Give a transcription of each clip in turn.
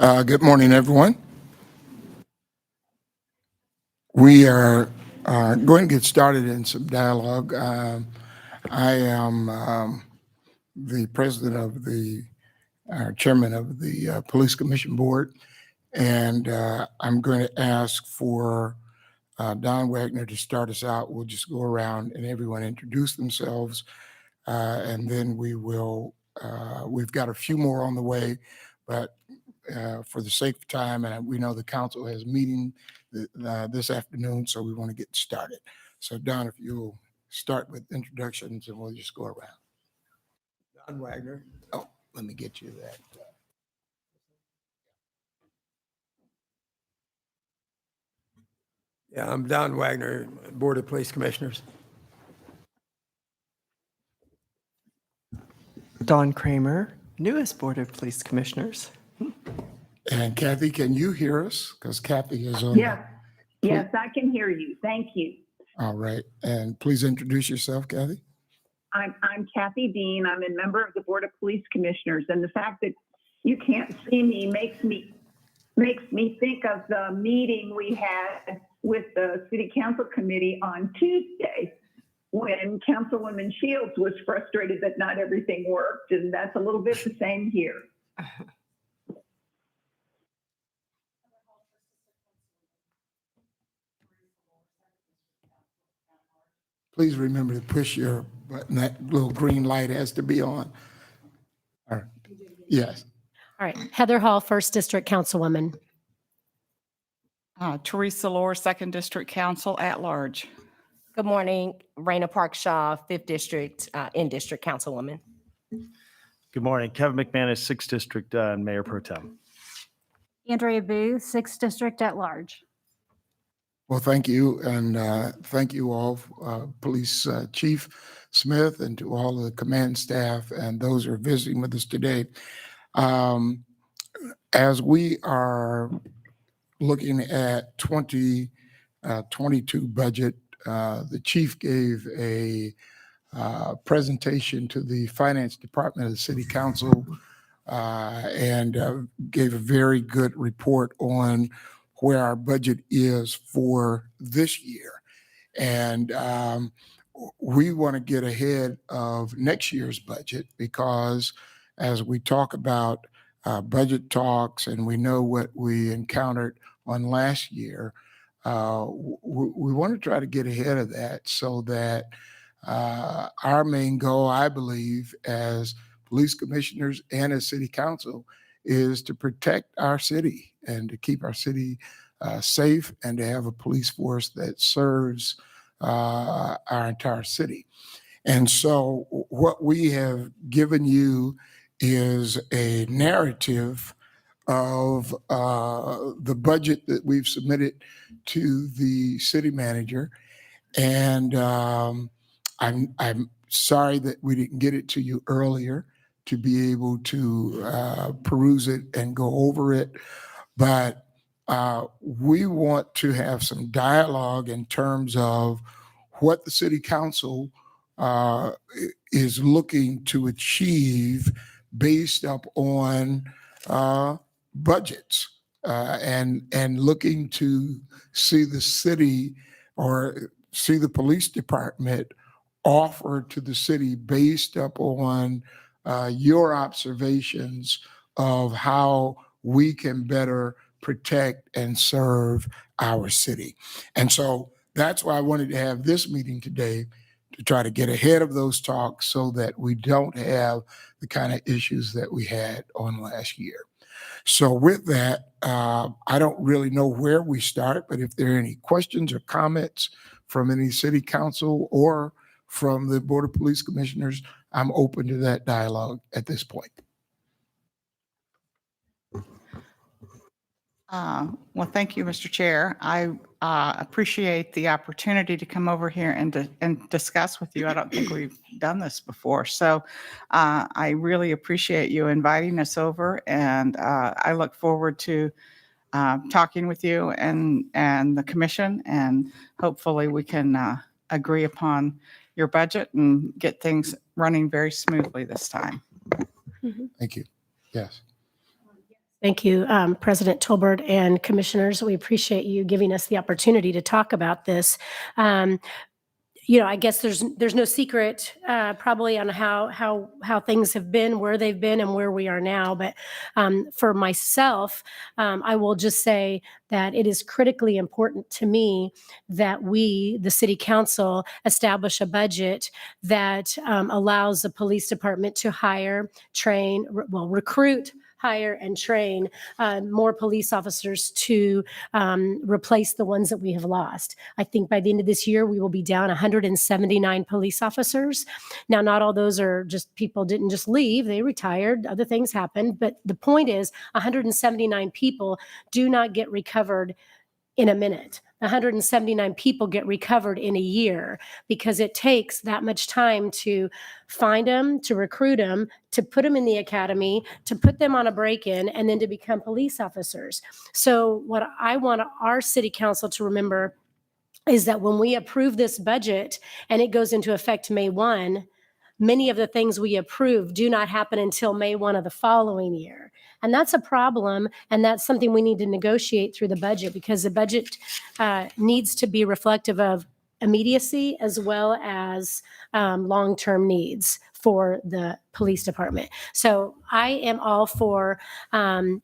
Good morning, everyone. We are going to get started in some dialogue. I am the president of the chairman of the Police Commission Board, and I'm going to ask for Don Wagner to start us out. We'll just go around and everyone introduce themselves, and then we will. We've got a few more on the way, but for the sake of time, and we know the council has a meeting this afternoon, so we want to get started. So Don, if you'll start with introductions and we'll just go around. Don Wagner. Oh, let me get you that. Yeah, I'm Don Wagner, Board of Police Commissioners. Dawn Kramer, newest Board of Police Commissioners. And Kathy, can you hear us? Because Kathy is on. Yes, yes, I can hear you. Thank you. All right. And please introduce yourself, Kathy. I'm Kathy Dean. I'm a member of the Board of Police Commissioners, and the fact that you can't see me makes me think of the meeting we had with the City Council Committee on Tuesday when Councilwoman Shields was frustrated that not everything worked, and that's a little bit the same here. Please remember to push your button. That little green light has to be on. All right. Yes. All right, Heather Hall, First District Councilwoman. Teresa Lohr, Second District Council at Large. Good morning, Raina Park Shaw, Fifth District, in-district Councilwoman. Good morning. Kevin McManus, 6th District and Mayor Pro Tem. Andrea Booth, 6th District at Large. Well, thank you. And thank you all, Police Chief Smith, and to all of the command staff and those who are visiting with us today. As we are looking at 2022 budget, the chief gave a presentation to the Finance Department of the City Council and gave a very good report on where our budget is for this year. And we want to get ahead of next year's budget because as we talk about budget talks and we know what we encountered on last year, we want to try to get ahead of that so that our main goal, I believe, as police commissioners and as city council is to protect our city and to keep our city safe and to have a police force that serves our entire city. And so what we have given you is a narrative of the budget that we've submitted to the city manager. And I'm sorry that we didn't get it to you earlier to be able to peruse it and go over it. But we want to have some dialogue in terms of what the city council is looking to achieve based up on budgets and looking to see the city or see the police department offer to the city based up on your observations of how we can better protect and serve our city. And so that's why I wanted to have this meeting today, to try to get ahead of those talks so that we don't have the kind of issues that we had on last year. So with that, I don't really know where we start, but if there are any questions or comments from any city council or from the Board of Police Commissioners, I'm open to that dialogue at this point. Well, thank you, Mr. Chair. I appreciate the opportunity to come over here and discuss with you. I don't think we've done this before. So I really appreciate you inviting us over, and I look forward to talking with you and the commission, and hopefully we can agree upon your budget and get things running very smoothly this time. Thank you. Yes. Thank you, President Tolbert and Commissioners. We appreciate you giving us the opportunity to talk about this. I guess there's no secret probably on how things have been, where they've been, and where we are now. But for myself, I will just say that it is critically important to me that we, the City Council, establish a budget that allows the police department to hire, train, recruit, hire, and train more police officers to replace the ones that we have lost. I think by the end of this year, we will be down 179 police officers. Now, not all those are just people didn't just leave, they retired, other things happened. But the point is 179 people do not get recovered in a minute. 179 people get recovered in a year because it takes that much time to find them, to recruit them, to put them in the academy, to put them on a break-in, and then to become police officers. So what I want our city council to remember is that when we approve this budget and it goes into effect May 1, many of the things we approve do not happen until May 1 of the following year. And that's a problem, and that's something we need to negotiate through the budget, because the budget needs to be reflective of immediacy as well as long-term needs for the police department. So I am all for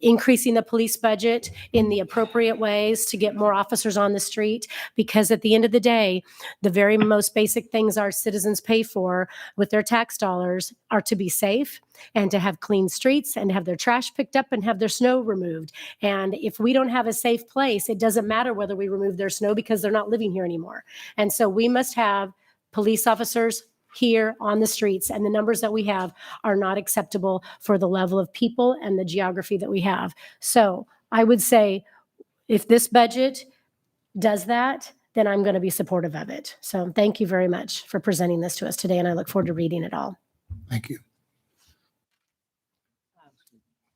increasing the police budget in the appropriate ways to get more officers on the street, because at the end of the day, the very most basic things our citizens pay for with their tax dollars are to be safe and to have clean streets and have their trash picked up and have their snow removed. And if we don't have a safe place, it doesn't matter whether we remove their snow because they're not living here anymore. And so we must have police officers here on the streets, and the numbers that we have are not acceptable for the level of people and the geography that we have. So I would say if this budget does that, then I'm going to be supportive of it. So thank you very much for presenting this to us today, and I look forward to reading it all. Thank you.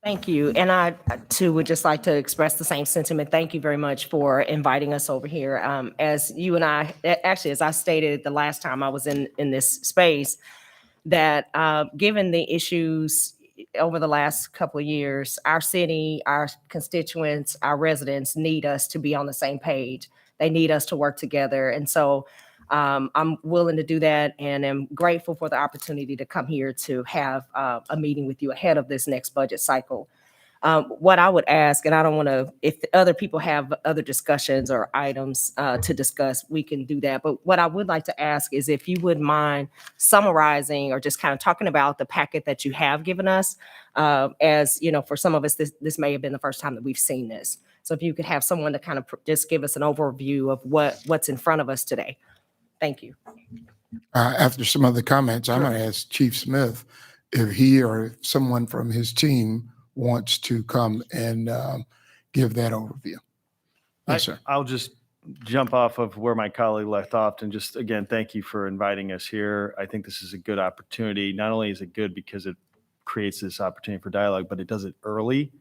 Thank you. And I, too, would just like to express the same sentiment. Thank you very much for inviting us over here. As you and I, actually, as I stated the last time I was in this space, that given the issues over the last couple of years, our city, our constituents, our residents need us to be on the same page. They need us to work together. And so I'm willing to do that, and am grateful for the opportunity to come here to have a meeting with you ahead of this next budget cycle. What I would ask, and I don't want to, if other people have other discussions or items to discuss, we can do that. But what I would like to ask is if you wouldn't mind summarizing or just kind of talking about the packet that you have given us. As you know, for some of us, this may have been the first time that we've seen this. So if you could have someone to kind of just give us an overview of what's in front of us today. Thank you. After some other comments, I'm going to ask Chief Smith if he or someone from his team wants to come and give that overview. Yes, sir. I'll just jump off of where my colleague left off and just, again, thank you for inviting us here. I think this is a good opportunity. Not only is it good because it creates this opportunity for dialogue, but it does it early.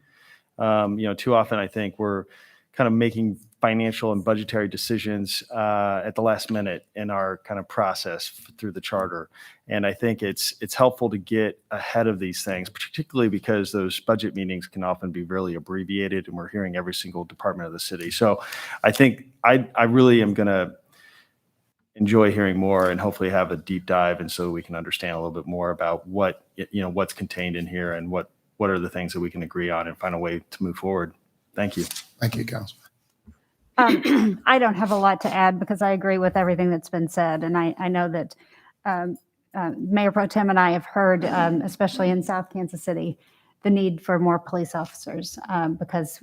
Too often I think we're kind of making financial and budgetary decisions at the last minute in our kind of process through the charter. And I think it's helpful to get ahead of these things, particularly because those budget meetings can often be really abbreviated, and we're hearing every single department of the city. So I think I really am going to enjoy hearing more and hopefully have a deep dive, and so we can understand a little bit more about what's contained in here and what are the things that we can agree on and find a way to move forward. Thank you. Thank you, Councilman. I don't have a lot to add because I agree with everything that's been said. And I know that Mayor Pro Tem and I have heard, especially in South Kansas City, the need for more police officers because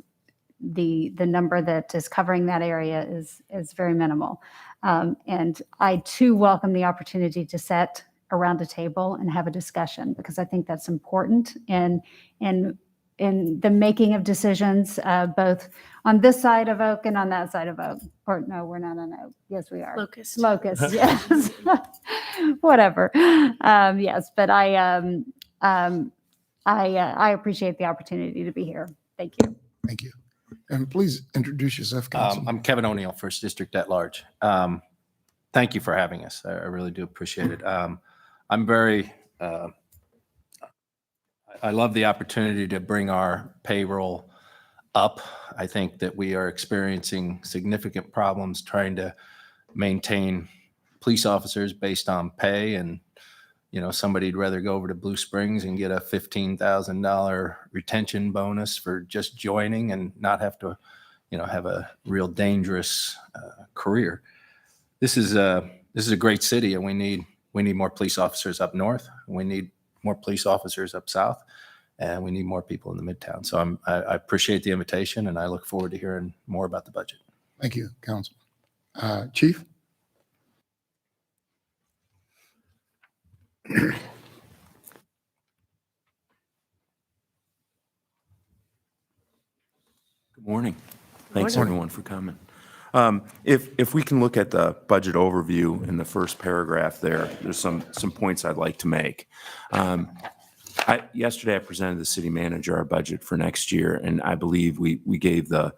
the number that is covering that area is very minimal. And I too welcome the opportunity to sit around a table and have a discussion, because I think that's important in the making of decisions, both on this side of Oak and on that side of Oak. Or no, we're not on Oak. Yes, we are. Locust. Locust, yes. Whatever. Yes, but I appreciate the opportunity to be here. Thank you. Thank you. And please introduce yourself, Councilman. I'm Kevin O'Neill, 1st District at Large. Thank you for having us. I really do appreciate it. I'm very, I I love the opportunity to bring our payroll up. I think that we are experiencing significant problems trying to maintain police officers based on pay, and somebody'd rather go over to Blue Springs and get a $15,000 retention bonus for just joining and not have to, have a real dangerous career. This is a great city, and we need more police officers up north. We need more police officers up south, and we need more people in the Midtown. So I appreciate the invitation, and I look forward to hearing more about the budget. Thank you, Councilman. Chief? Good morning. Thanks, Morning. everyone, for coming. If we can look at the budget overview in the first paragraph there's some points I'd like to make. Yesterday, I presented the city manager our budget for next year, and I believe we gave the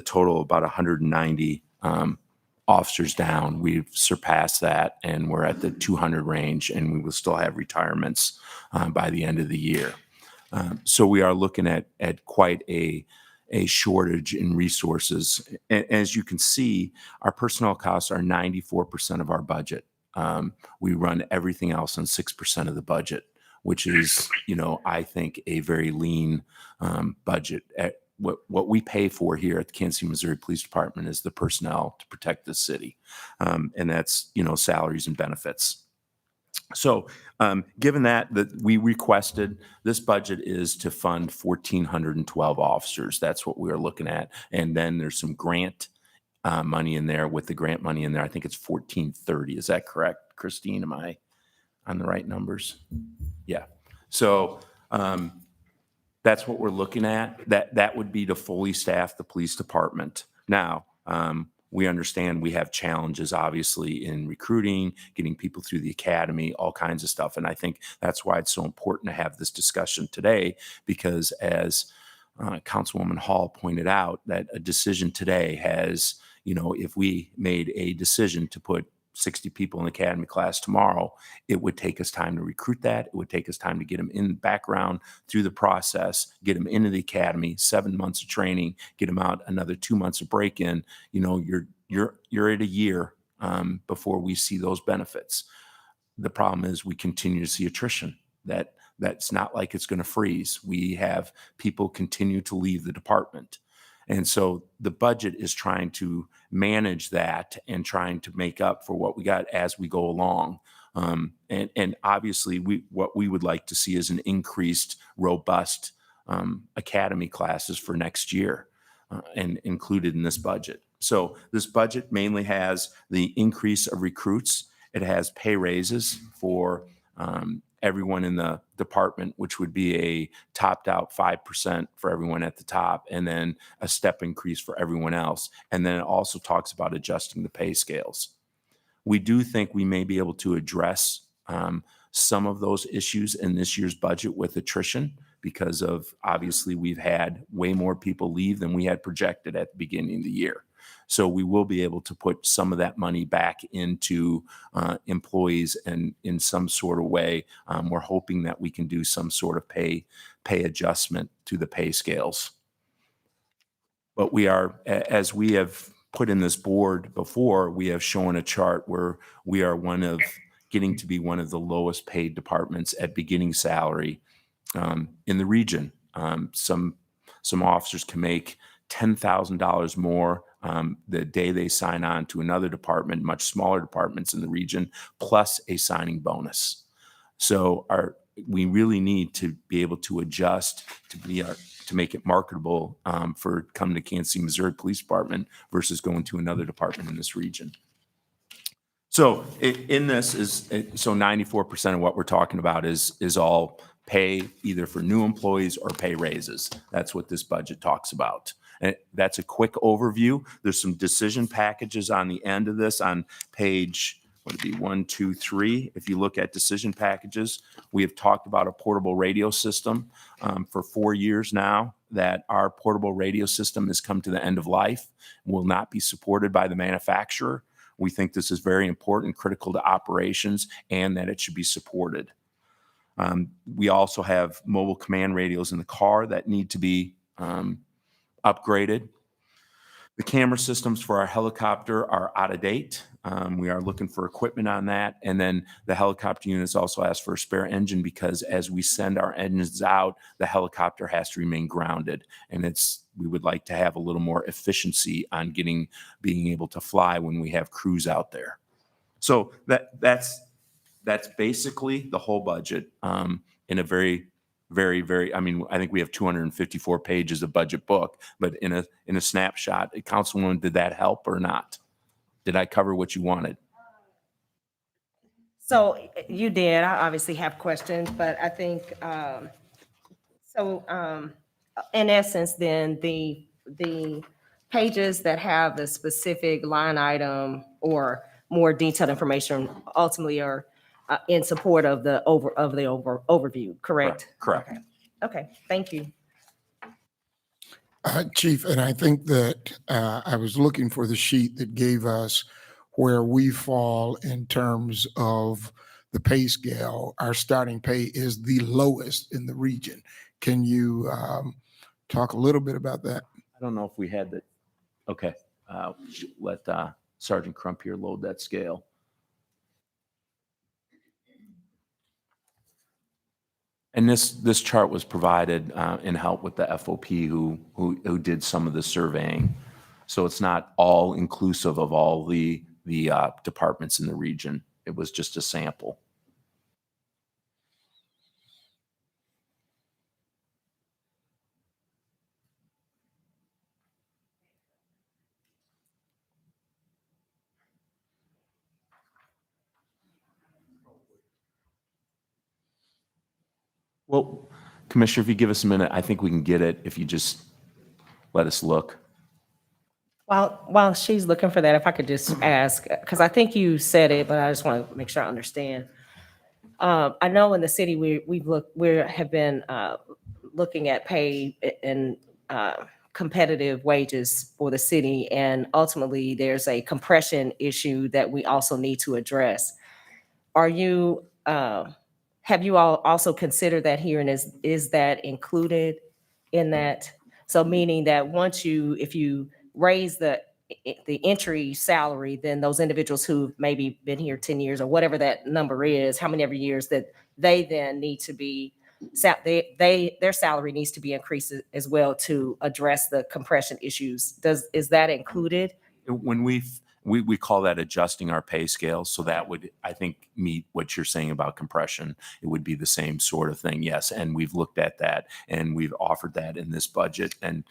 total about 190 officers down. We've surpassed that, and we're at the 200 range, and we will still have retirements by the end of the year. So we are looking at quite a shortage in resources. As you can see, our personnel costs are 94% of our budget. We run everything else on 6% of the budget, which is, I think, a very lean budget. What we pay for here at the Kansas City, Missouri Police Department is the personnel to protect the city, and that's salaries and benefits. So given that we requested, this budget is to fund 1,412 officers. That's what we're looking at. And then there's some grant money in there. With the grant money in there, I think it's 1,430. Is that correct, Christine? Am I on the right numbers? Yeah. So that's what we're looking at. That would be to fully staff the police department. Now, we understand we have challenges, obviously, in recruiting, getting people through the academy, all kinds of stuff. And I think that's why it's so important to have this discussion today, because as Councilwoman Hall pointed out, that a decision today has, if we made a decision to put 60 people in the academy class tomorrow, it would take us time to recruit that. It would take us time to get them in the background through the process, get them into the academy, 7 months of training, get them out, another 2 months of break-in. You're at a year before we see those benefits. The problem is we continue to see attrition. That's not like it's going to freeze. We have people continue to leave the department. And so the budget is trying to manage that and trying to make up for what we got as we go along. And obviously, what we would like to see is an increased, robust academy classes for next year and included in this budget. So this budget mainly has the increase of recruits. It has pay raises for everyone in the department, which would be a topped out 5% for everyone at the top, and then a step increase for everyone else. And then it also talks about adjusting the pay scales. We do think we may be able to address some of those issues in this year's budget with attrition, because of obviously we've had way more people leave than we had projected at the beginning of the year. So we will be able to put some of that money back into employees, and in some sort of way, we're hoping that we can do some sort of pay adjustment to the pay scales. But we are, as we have put in this board before, we have shown a chart where we are getting to be one of the lowest paid departments at beginning salary in the region. Some officers can make $10,000 more the day they sign on to another department, much smaller departments in the region, plus a signing bonus. So we really need to be able to adjust to make it marketable for coming to Kansas City, Missouri Police Department versus going to another department in this region. So in this is, so 94% of what we're talking about is all pay, either for new employees or pay raises. That's what this budget talks about. And that's a quick overview. There's some decision packages on the end of this on page, what would it be, 1, 2, 3. If you look at decision packages, we have talked about a portable radio system for 4 years now, that our portable radio system has come to the end of life, will not be supported by the manufacturer. We think this is very important, critical to operations, and that it should be supported. We also have mobile command radios in the car that need to be upgraded. The camera systems for our helicopter are out of date. We are looking for equipment on that. And then the helicopter units also ask for a spare engine because as we send our engines out, the helicopter has to remain grounded. And we would like to have a little more efficiency on being able to fly when we have crews out there. So that's basically the whole budget in a very, I mean, I think we have 254 pages of budget book, but in a snapshot, Councilwoman, did that help or not? Did I cover what you wanted? So you did. I obviously have questions, but I think, in essence, then the pages that have the specific line item or more detailed information ultimately are in support of the overview, correct? Correct. Okay, thank you. Chief, and I think that I was looking for the sheet that gave us where we fall in terms of the pay scale. Our starting pay is the lowest in the region. Can you talk a little bit about that? I don't know if we had that. Okay. Let Sergeant Crump here load that scale. And this chart was provided in help with the FOP who did some of the surveying. So it's not all inclusive of all the departments in the region. It was just a sample. Well, Commissioner, if you give us a minute, I think we can get it if you just let us look. While she's looking for that, if I could just ask, because I think you said it, but I just want to make sure I understand. I know in the city, we have been looking at pay and competitive wages for the city, and ultimately there's a compression issue that we also need to address. Have you all also considered that here, and is that included in that? So meaning that if you raise the entry salary, then those individuals who've maybe been here 10 years or whatever that number is, how many ever years that they then need to be, their salary needs to be increased as well to address the compression issues. Is that included? When we call that adjusting our pay scale. So that would, I think, meet what you're saying about compression. It would be the same sort of thing. Yes. And we've looked at that and we've offered that in this budget. And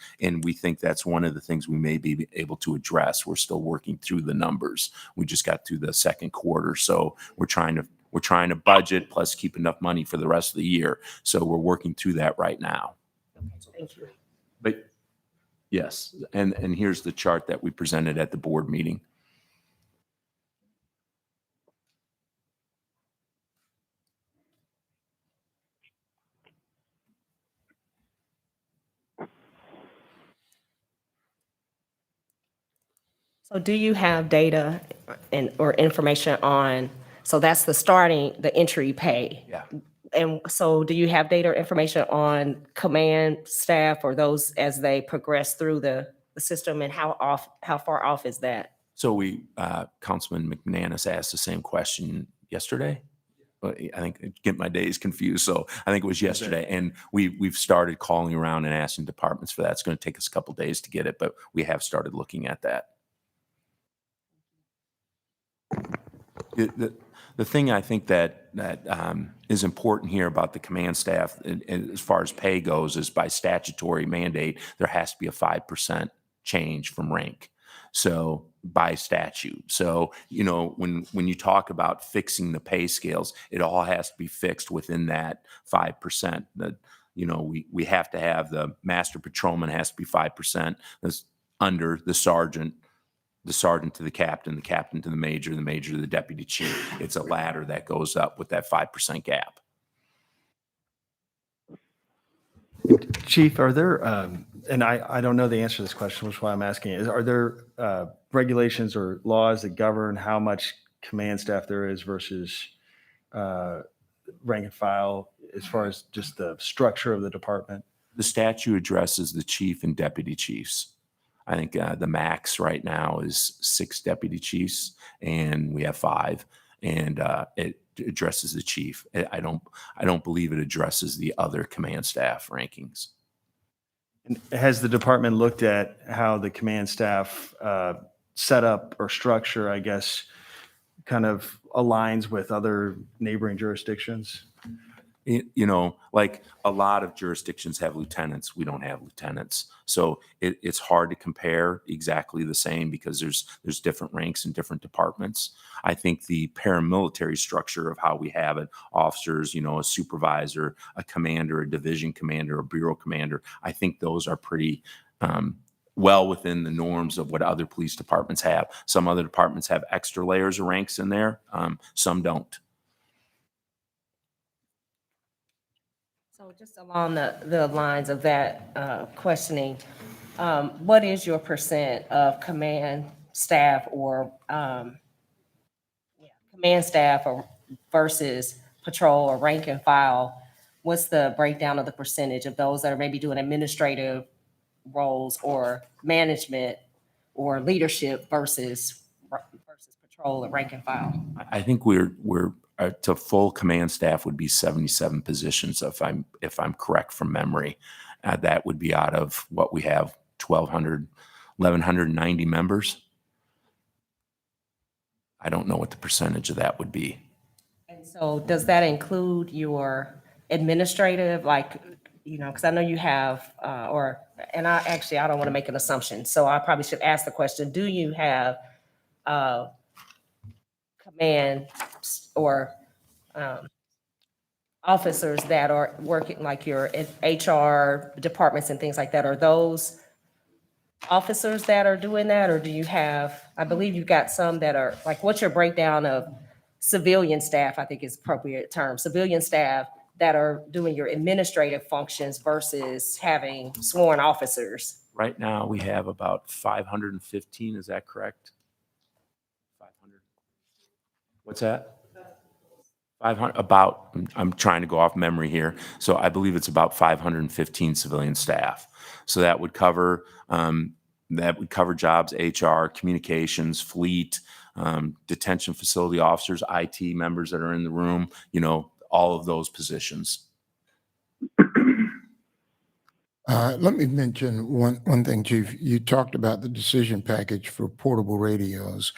we think that's one of the things we may be able to address. We're still working through the numbers. We just got through the second quarter. So we're trying to budget plus keep enough money for the rest of the year. So we're working through that right now. Thank you. But yes. And here's the chart that we presented at the board meeting. So do you have data or information on, so that's the entry pay? Yeah. And so do you have data or information on command staff or those as they progress through the system, and how far off is that? So Councilman McManus asked the same question yesterday. But I think I get my days confused. So I think it was yesterday. And we've started calling around and asking departments for that. It's going to take us a couple days to get it, but we have started looking at that. The thing I think that is important here about the command staff, and as far as pay goes, is by statutory mandate, there has to be a 5% change from rank. So by statute. So, when you talk about fixing the pay scales, it all has to be fixed within that 5%. That, we have to have the master patrolman has to be 5%. That's under the sergeant to the captain to the major to the deputy chief. It's a ladder that goes up with that 5% gap. Chief, are there, and I don't know the answer to this question, which is why I'm asking it, are there regulations or laws that govern how much command staff there is versus rank and file as far as just the structure of the department? The statute addresses the chief and deputy chiefs. I think the max right now is 6 deputy chiefs, and we have 5, and it addresses the chief. I don't believe it addresses the other command staff rankings. And has the department looked at how the command staff setup or structure, I guess, kind of aligns with other neighboring jurisdictions? Like a lot of jurisdictions have lieutenants, we don't have lieutenants. So it's hard to compare exactly the same because there's different ranks in different departments. I think the paramilitary structure of how we have it, officers, a supervisor, a commander, a division commander, a bureau commander, I think those are pretty well within the norms of what other police departments have. Some other departments have extra layers of ranks in there, some don't. So just along the lines of that questioning, what is your percent of command staff or versus patrol or rank and file? What's the breakdown of the percentage of those that are maybe doing administrative roles or management or leadership versus patrol or rank and file? I think we're to full command staff would be 77 positions if I'm correct from memory. That would be out of what we have 1,190 members. I don't know what the percentage of that would be. And so does that include your administrative, because I know you have, I don't want to make an assumption, so I probably should ask the question, do you have command or officers that are working, like your HR departments and things like that? Are those officers that are doing that, or do you have, I believe you've got some that are, what's your breakdown of civilian staff, I think is appropriate term, civilian staff that are doing your administrative functions versus having sworn officers? Right now, we have about 515, is that correct? 500. What's that? 500, I'm trying to go off memory here. So I believe it's about 515 civilian staff. So that would cover jobs, HR, communications, fleet, detention facility officers, IT members that are in the room, all of those positions. Let me mention one thing, Chief. You talked about the decision package for portable radios.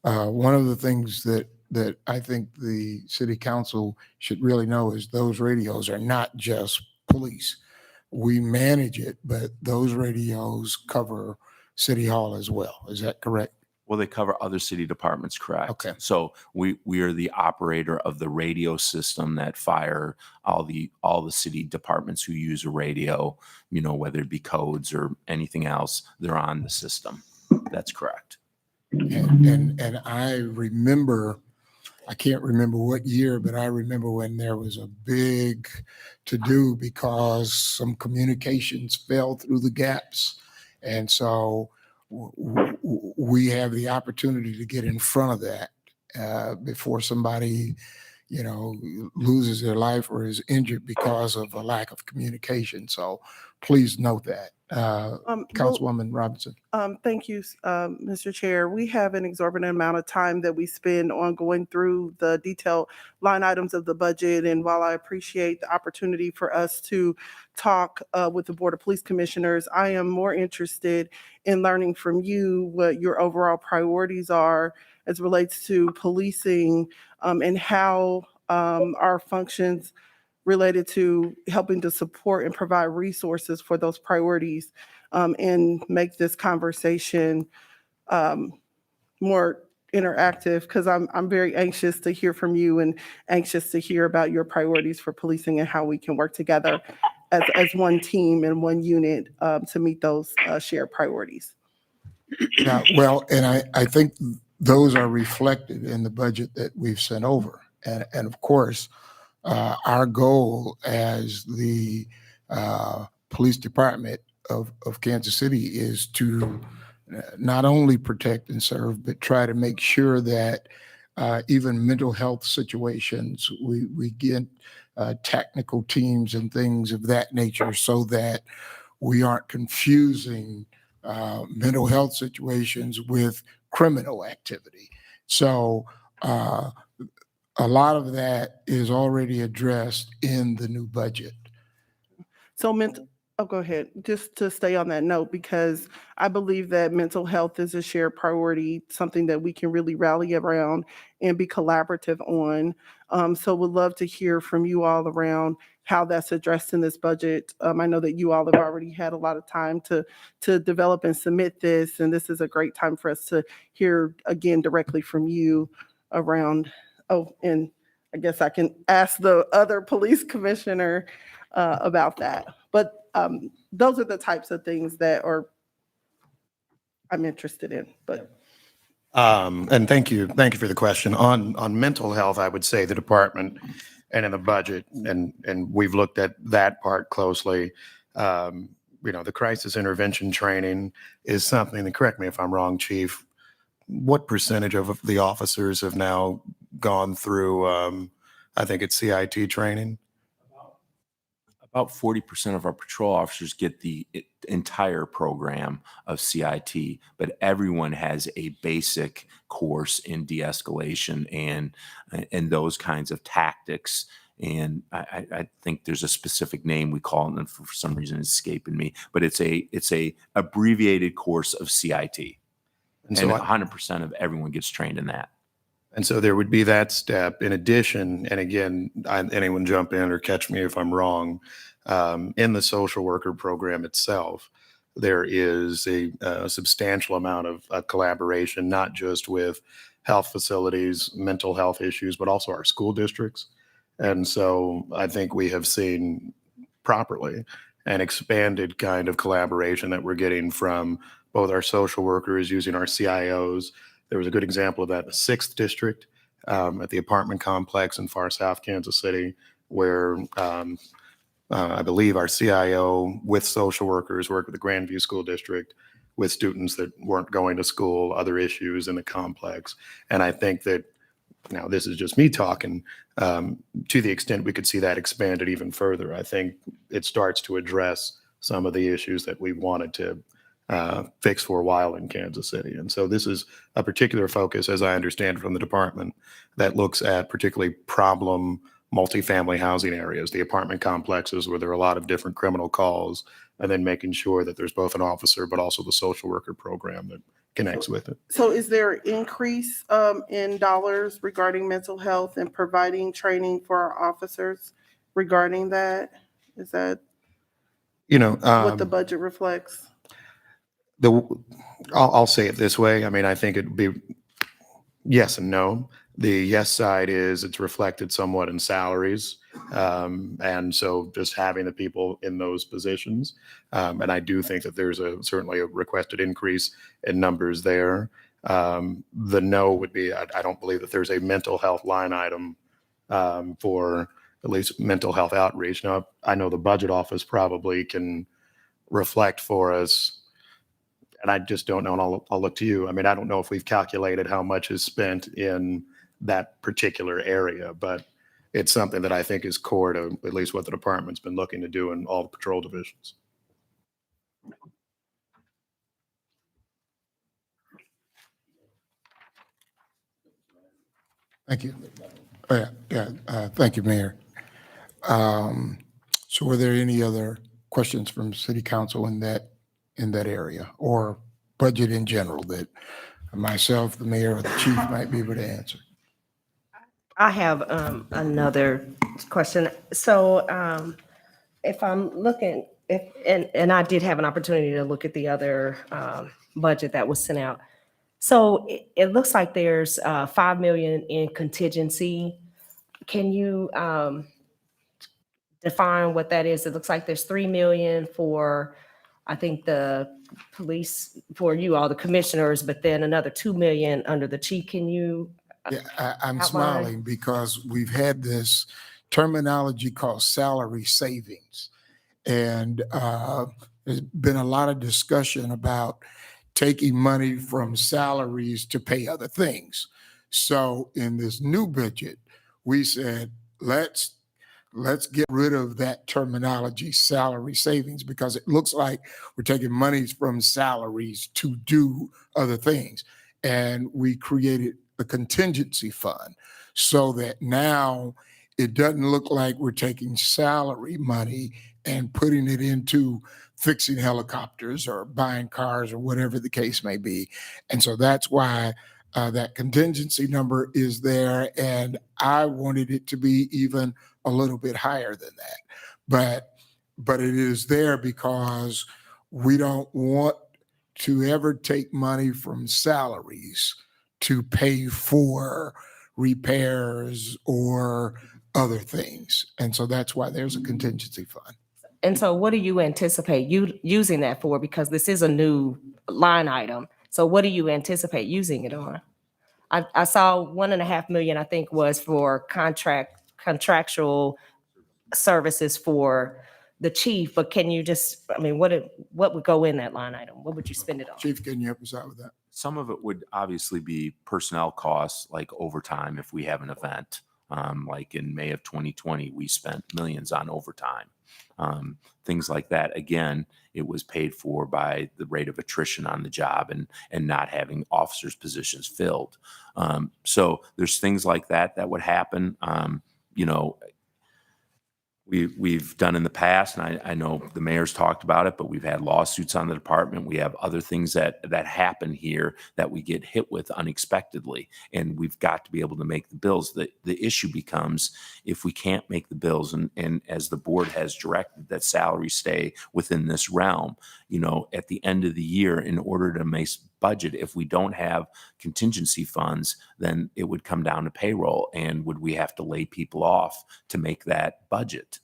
One of the things that I think the city council should really know is those radios are not just police. We manage it, but those radios cover City Hall as well. Is that correct? Well, they cover other city departments, correct? Okay. So we are the operator of the radio system that fire all the city departments who use a radio, whether it be codes or anything else, they're on the system. That's correct. And I remember, I can't remember what year, but I remember when there was a big to-do because some communications fell through the gaps. And so we have the opportunity to get in front of that before somebody, loses their life or is injured because of a lack of communication. So please note that. Councilwoman Robinson. Thank you, Mr. Chair. We have an exorbitant amount of time that we spend on going through the detailed line items of the budget. And while I appreciate the opportunity for us to talk with the Board of Police Commissioners, I am more interested in learning from you what your overall priorities are as relates to policing and how our functions related to helping to support and provide resources for those priorities and make this conversation more interactive, because I'm very anxious to hear from you and anxious to hear about your priorities for policing and how we can work together as one team and one unit to meet those shared priorities. Yeah, well, and I think those are reflected in the budget that we've sent over. And of course, our goal as the police department of Kansas City is to not only protect and serve, but try to make sure that even mental health situations. We get technical teams and things of that nature so that we aren't confusing mental health situations with criminal activity. So a lot of that is already addressed in the new budget. So oh, go ahead. Just to stay on that note, because I believe that mental health is a shared priority, something that we can really rally around and be collaborative on. So would love to hear from you all around how that's addressed in this budget. I know that you all have already had a lot of time to develop and submit this, and this is a great time for us to hear again directly from you around, oh, and I guess I can ask the other police commissioner about that. But those are the types of things that I'm interested in. But And thank you for the question. On mental health, I would say the department and in the budget, and we've looked at that part closely. The crisis intervention training is something, and correct me if I'm wrong, Chief, what percentage of the officers have now gone through, I think it's CIT training? About 40% of our patrol officers get the entire program of CIT, but everyone has a basic course in de-escalation and those kinds of tactics. And I think there's a specific name we call it, and for some reason it's escaping me, but it's a abbreviated course of CIT. And so 100% of everyone gets trained in that. And so there would be that step. In addition, and again, anyone jump in or catch me if I'm wrong, in the social worker program itself, there is a substantial amount of collaboration, not just with health facilities, mental health issues, but also our school districts. And so I think we have seen properly an expanded kind of collaboration that we're getting from both our social workers using our CIOs. There was a good example of that in the 6th District at the apartment complex in far south Kansas City, where I believe our CIO with social workers worked with the Grandview School District with students that weren't going to school, other issues in the complex. And I think that, now this is just me talking, to the extent we could see that expanded even further, I think it starts to address some of the issues that we wanted to fix for a while in Kansas City. And so this is a particular focus, as I understand from the department, that looks at particularly problem multifamily housing areas, the apartment complexes where there are a lot of different criminal calls, and then making sure that there's both an officer but also the social worker program that connects with it. so is there an increase in dollars regarding mental health and providing training for our officers regarding that? Is that what the budget reflects? I'll say it this way. I mean, I think it'd be yes and no. The yes side is it's reflected somewhat in salaries. And so just having the people in those positions. And I do think that there's certainly a requested increase in numbers there. The no would be, I don't believe that there's a mental health line item for at least mental health outreach. Now, I know the budget office probably can reflect for us, and I just don't know, and I'll look to you. I mean, I don't know if we've calculated how much is spent in that particular area, but it's something that I think is core to at least what the department's been looking to do in all the patrol divisions. Thank you. Oh, yeah. Thank you, Mayor. So were there any other questions from City Council in that area, or budget in general, that myself, the mayor, or the chief might be able to answer? I have another question. So if I'm looking, and I did have an opportunity to look at the other budget that was sent out. So it looks like there's 5 million in contingency. Can you define what that is? It looks like there's 3 million for, I think, the police, for you all, the commissioners, but then another 2 million under the chief. Can you? Yeah, I'm outline? smiling because we've had this terminology called salary savings. And there's been a lot of discussion about taking money from salaries to pay other things. So in this new budget, we said, let's get rid of that terminology, salary savings, because it looks like we're taking monies from salaries to do other things. And we created a contingency fund so that now it doesn't look like we're taking salary money and putting it into fixing helicopters or buying cars or whatever the case may be. And so that's why that contingency number is there. And I wanted it to be even a little bit higher than that. But it is there because we don't want to ever take money from salaries to pay for repairs or other things. And so that's why there's a contingency fund. And so what do you anticipate you using that for? Because this is a new line item. So what do you anticipate using it on? I saw 1.5 million, I think, was for contractual services for the chief, but can you just, I mean, what would go in that line item? What would you spend it on? Chief, can you help us out with that? Some of it would obviously be personnel costs, like overtime if we have an event. Like in May of 2020, we spent millions on overtime. Things like that. Again, it was paid for by the rate of attrition on the job and not having officers' positions filled. So there's things like that that would happen. You know, we've done in the past, and I know the mayor's talked about it, but we've had lawsuits on the department. We have other things that happen here that we get hit with unexpectedly, and we've got to be able to make the bills. The issue becomes if we can't make the bills, and as the board has directed that salaries stay within this realm, you know, at the end of the year, in order to make budget, if we don't have contingency funds, then it would come down to payroll. And would we have to lay people off to make that budget?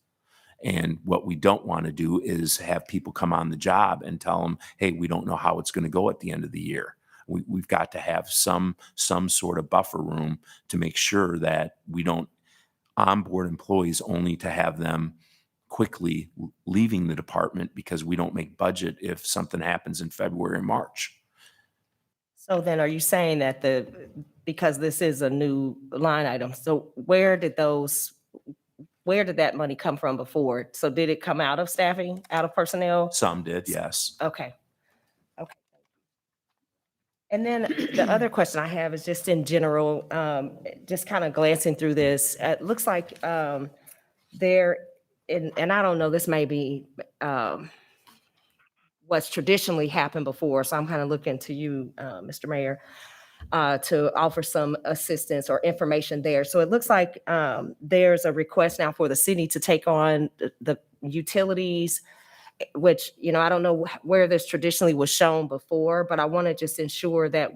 And what we don't want to do is have people come on the job and tell them, hey, we don't know how it's going to go at the end of the year. We've got to have some sort of buffer room to make sure that we don't onboard employees only to have them quickly leaving the department because we don't make budget if something happens in February or March. So then are you saying that because this is a new line item, so where did that money come from before? So did it come out of staffing, out of personnel? Some did, yes. Okay. And then the other question I have is just in general, just kind of glancing through this, it looks like there, and I don't know, this may be what's traditionally happened before, so I'm kind of looking to you, Mr. Mayor, to offer some assistance or information there. So it looks like there's a request now for the city to take on the utilities, which, you know, I don't know where this traditionally was shown before, but I want to just ensure that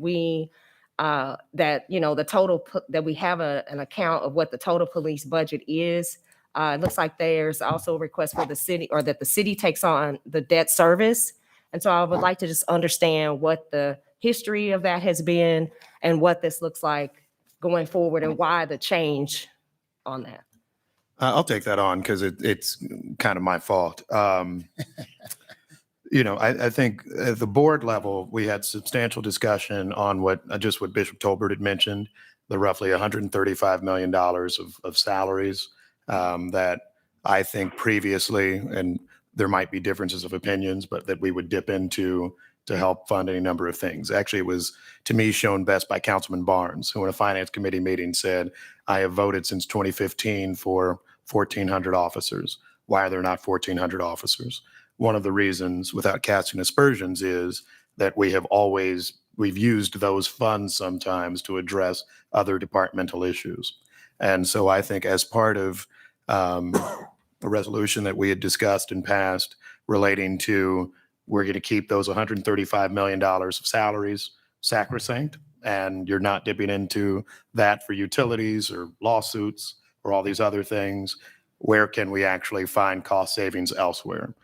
that, you know, that we have an account of what the total police budget is. It looks like there's also a request for the city, or that the city takes on the debt service. And so I would like to just understand what the history of that has been and what this looks like going forward and why the change on that. I'll take that on because it's kind of my fault. You know, I think at the board level, we had substantial discussion on what Bishop Tolbert had mentioned, the roughly $135 million of salaries that I think previously, and there might be differences of opinions, but that we would dip into to help fund any number of things. Actually, it was, to me, shown best by Councilman Barnes, who in a finance committee meeting said, I have voted since 2015 for 1,400 officers. Why are there not 1,400 officers? One of the reasons, without casting aspersions, is that we've used those funds sometimes to address other departmental issues. And so I think as part of a resolution that we had discussed and passed relating to, we're going to keep those $135 million of salaries sacrosanct, and you're not dipping into that for utilities or lawsuits or all these other things. Where can we actually find cost savings elsewhere?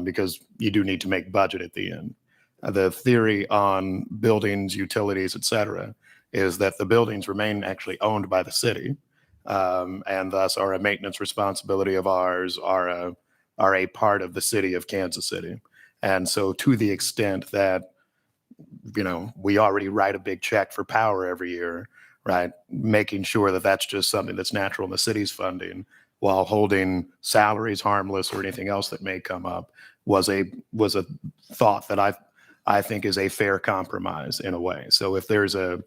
Because you do need to make budget at the end. The theory on buildings, utilities, et cetera, is that the buildings remain actually owned by the city, and thus are a maintenance responsibility of ours, are a part of the city of Kansas City. And so to the extent that, you know, we already write a big check for power every year, right? Making sure that that's just something that's natural in the city's funding while holding salaries harmless or anything else that may come up was a thought that I think is a fair compromise in a way. So if there's a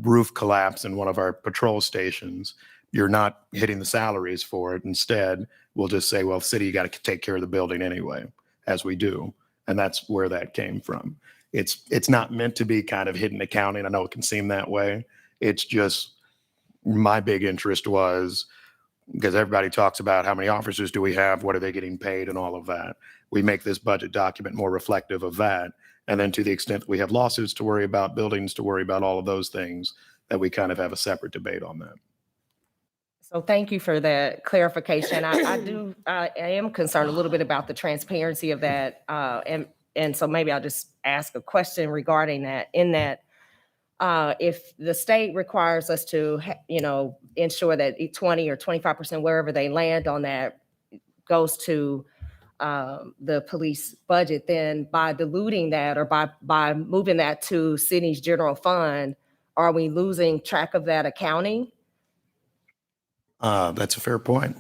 roof collapse in one of our patrol stations, you're not hitting the salaries for it. Instead, we'll just say, well, city, you got to take care of the building anyway, as we do. And that's where that came from. It's not meant to be kind of hidden accounting. I know it can seem that way. It's just my big interest was because everybody talks about how many officers do we have, what are they getting paid, and all of that. We make this budget document more reflective of that. And then to the extent that we have lawsuits to worry about, buildings to worry about, all of those things, that we kind of have a separate debate on that. So thank you for that clarification. I am concerned a little bit about the transparency of that. And so maybe I'll just ask a question regarding that, in that if the state requires us to, ensure that 20 or 25%, wherever they land on that, goes to the police budget, then by diluting that or by moving that to city's general fund, are we losing track of that accounting? That's a fair point.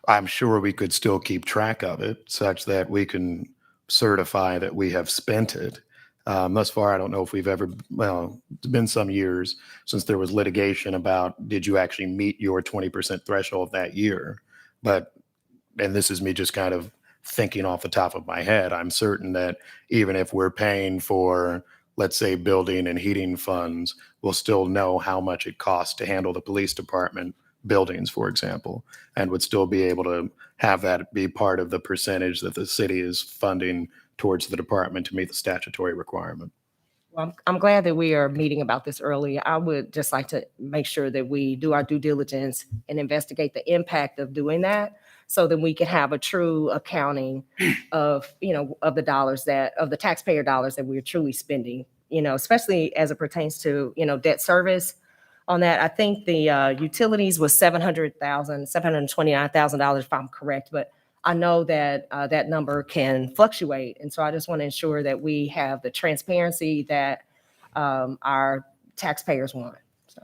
I'm sure we could still keep track of it such that we can certify that we have spent it. Thus far, I don't know if we've ever, well, it's been some years since there was litigation about did you actually meet your 20% threshold that year? But, and this is me just kind of thinking off the top of my head, I'm certain that even if we're paying for, let's say, building and heating funds, we'll still know how much it costs to handle the police department buildings, for example, and would still be able to have that be part of the percentage that the city is funding towards the department to meet the statutory requirement. Well, I'm glad that we are meeting about this early. I would just like to make sure that we do our due diligence and investigate the impact of doing that so that we can have a true accounting of, of the dollars of the taxpayer dollars that we're truly spending, especially as it pertains to, debt service. On that, I think the utilities was $729,000, if I'm correct, but I know that that number can fluctuate. And so I just want to ensure that we have the transparency that our taxpayers want. So.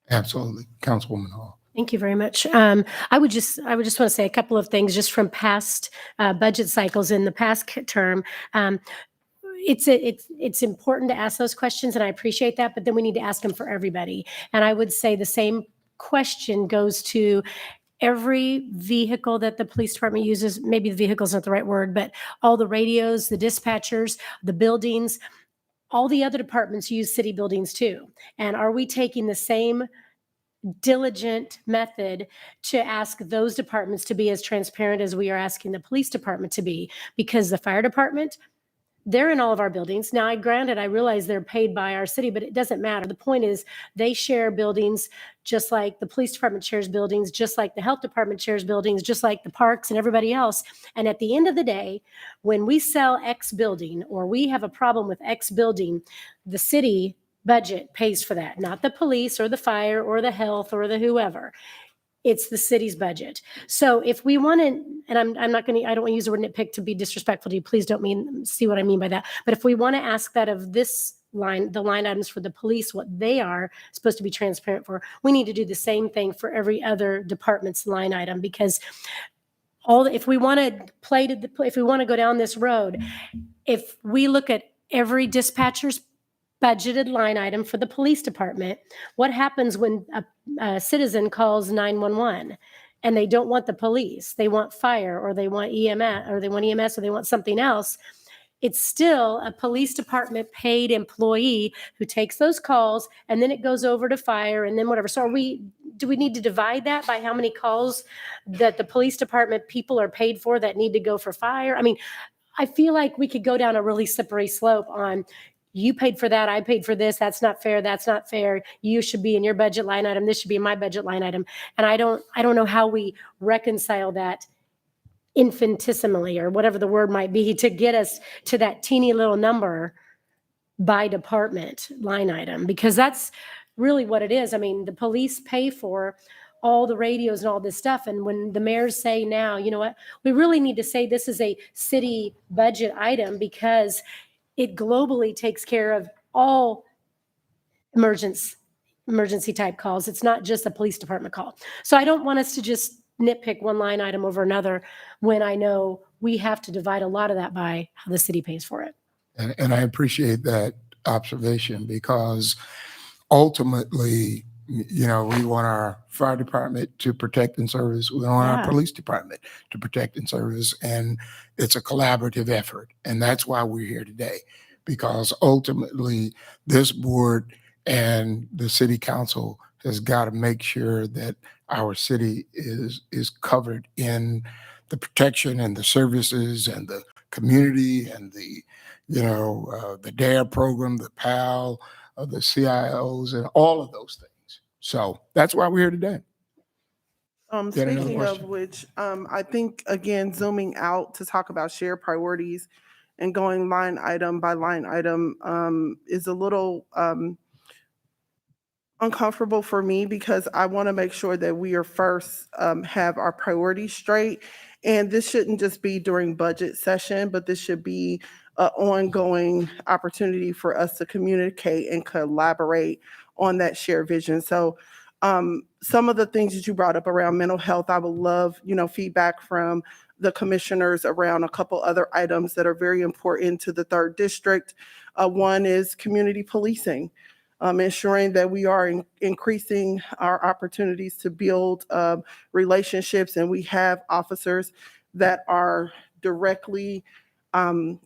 Absolutely. Councilwoman Hall. Thank you very much. I would just want to say a couple of things just from past budget cycles in the past term. It's important to ask those questions, and I appreciate that, but then we need to ask them for everybody. And I would say the same question goes to every vehicle that the police department uses. Maybe the vehicle is not the right word, but all the radios, the dispatchers, the buildings, all the other departments use city buildings too. And are we taking the same diligent method to ask those departments to be as transparent as we are asking the police department to be? Because the fire department, they're in all of our buildings. Now, granted, I realize they're paid by our city, but it doesn't matter. The point is they share buildings just like the police department shares buildings, just like the health department shares buildings, just like the parks and everybody else. And at the end of the day, when we sell X building or we have a problem with X building, the city budget pays for that, not the police or the fire or the health or the whoever. It's the city's budget. So if we want to, and I'm not going to, I don't want to use the word nitpick to be disrespectful to you. Please don't see what I mean by that. But if we want to ask that of this line, the line items for the police, what they are supposed to be transparent for, we need to do the same thing for every other department's line item, because if we want to go down this road, if we look at every dispatcher's budgeted line item for the police department, what happens when a citizen calls 911 and they don't want the police, they want fire, or they want EMS, or they want something else? It's still a police department paid employee who takes those calls, and then it goes over to fire, and then whatever. So do we need to divide that by how many calls that the police department people are paid for that need to go for fire? I mean, I feel like we could go down a really slippery slope on, you paid for that, I paid for this, that's not fair, that's not fair, you should be in your budget line item, this should be in my budget line item. And I don't know how we reconcile that infinitesimally, or whatever the word might be, to get us to that teeny little number by department line item, because that's really what it is. I mean, the police pay for all the radios and all this stuff. And when the mayors say now, you know what, we really need to say this is a city budget item, because it globally takes care of all emergency type calls. It's not just a police department call. So I don't want us to just nitpick one line item over another when I know we have to divide a lot of that by how the city pays for it. And I appreciate that observation because ultimately, you know, we want our fire department to protect and service. We want our Yeah. police department to protect and service. And it's a collaborative effort. And that's why we're here today, because ultimately this board and the city council has got to make sure that our city is covered in the protection and the services and the community and the, you know, the DARE program, the PAL, the CIOs, and all of those things. So that's why we're here today. Got another Speaking of question? which, I think, again, zooming out to talk about shared priorities and going line item by line item is a little uncomfortable for me because I want to make sure that we are first have our priorities straight. And this shouldn't just be during budget session, but this should be an ongoing opportunity for us to communicate and collaborate on that shared vision. So some of the things that you brought up around mental health, I would love, you know, feedback from the commissioners around a couple other items that are very important to the 3rd district. One is community policing. Ensuring that we are increasing our opportunities to build relationships, and we have officers that are directly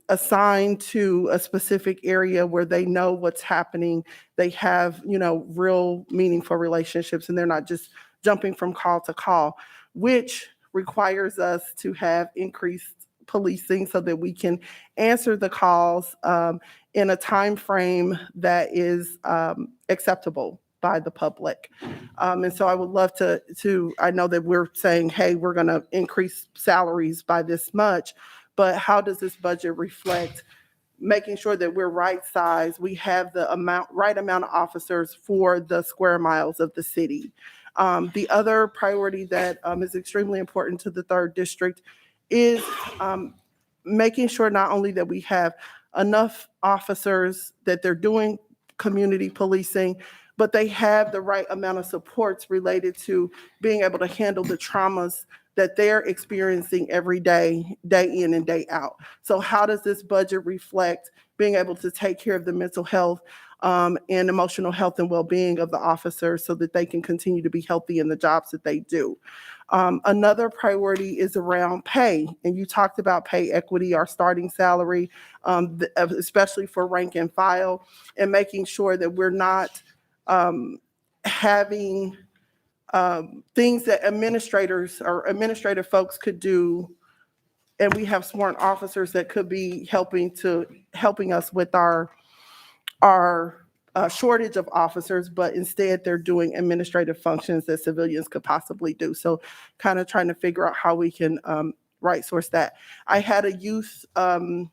assigned to a specific area where they know what's happening. They have, you know, real meaningful relationships, and they're not just jumping from call to call, which requires us to have increased policing so that we can answer the calls in a time frame that is acceptable by the public. And so I would love to, I know that we're saying, hey, we're going to increase salaries by this much, but how does this budget reflect making sure that we're right size, we have the right amount of officers for the square miles of the city. The other priority that is extremely important to the 3rd district is making sure not only that we have enough officers that they're doing community policing, but they have the right amount of supports related to being able to handle the traumas that they're experiencing every day, day in and day out. So how does this budget reflect being able to take care of the mental health and emotional health and well-being of the officers so that they can continue to be healthy in the jobs that they do? Another priority is around pay, and you talked about pay equity, our starting salary, especially for rank and file, and making sure that we're not having things that administrators or administrative folks could do, and we have sworn officers that could be helping us with our shortage of officers, but instead they're doing administrative functions that civilians could possibly do. So kind of trying to figure out how we can right source that. I had a youth town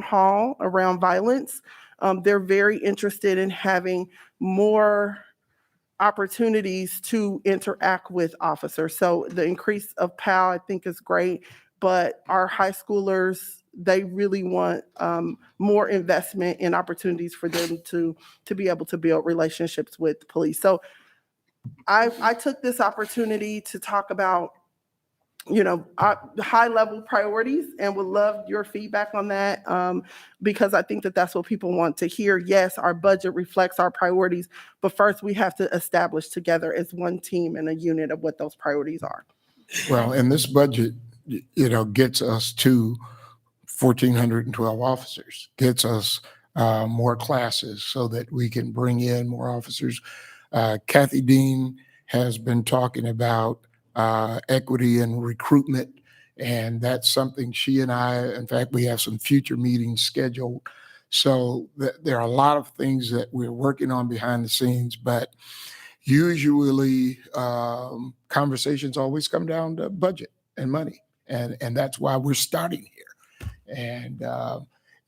hall around violence. They're very interested in having more opportunities to interact with officers. So the increase of PAL, I think, is great, but our high schoolers, they really want more investment in opportunities for them to be able to build relationships with police. So I took this opportunity to talk about, you know, high level priorities, and would love your feedback on that because I think that that's what people want to hear. Yes, our budget reflects our priorities, but first we have to establish together as one team and a unit of what those priorities are. Well, and this budget, you know, gets us to 1,412 officers, gets us more classes so that we can bring in more officers. Kathy Dean has been talking about equity and recruitment, and that's something she and I, in fact, we have some future meetings scheduled. So there are a lot of things that we're working on behind the scenes, but usually conversations always come down to budget and money, and that's why we're starting here. And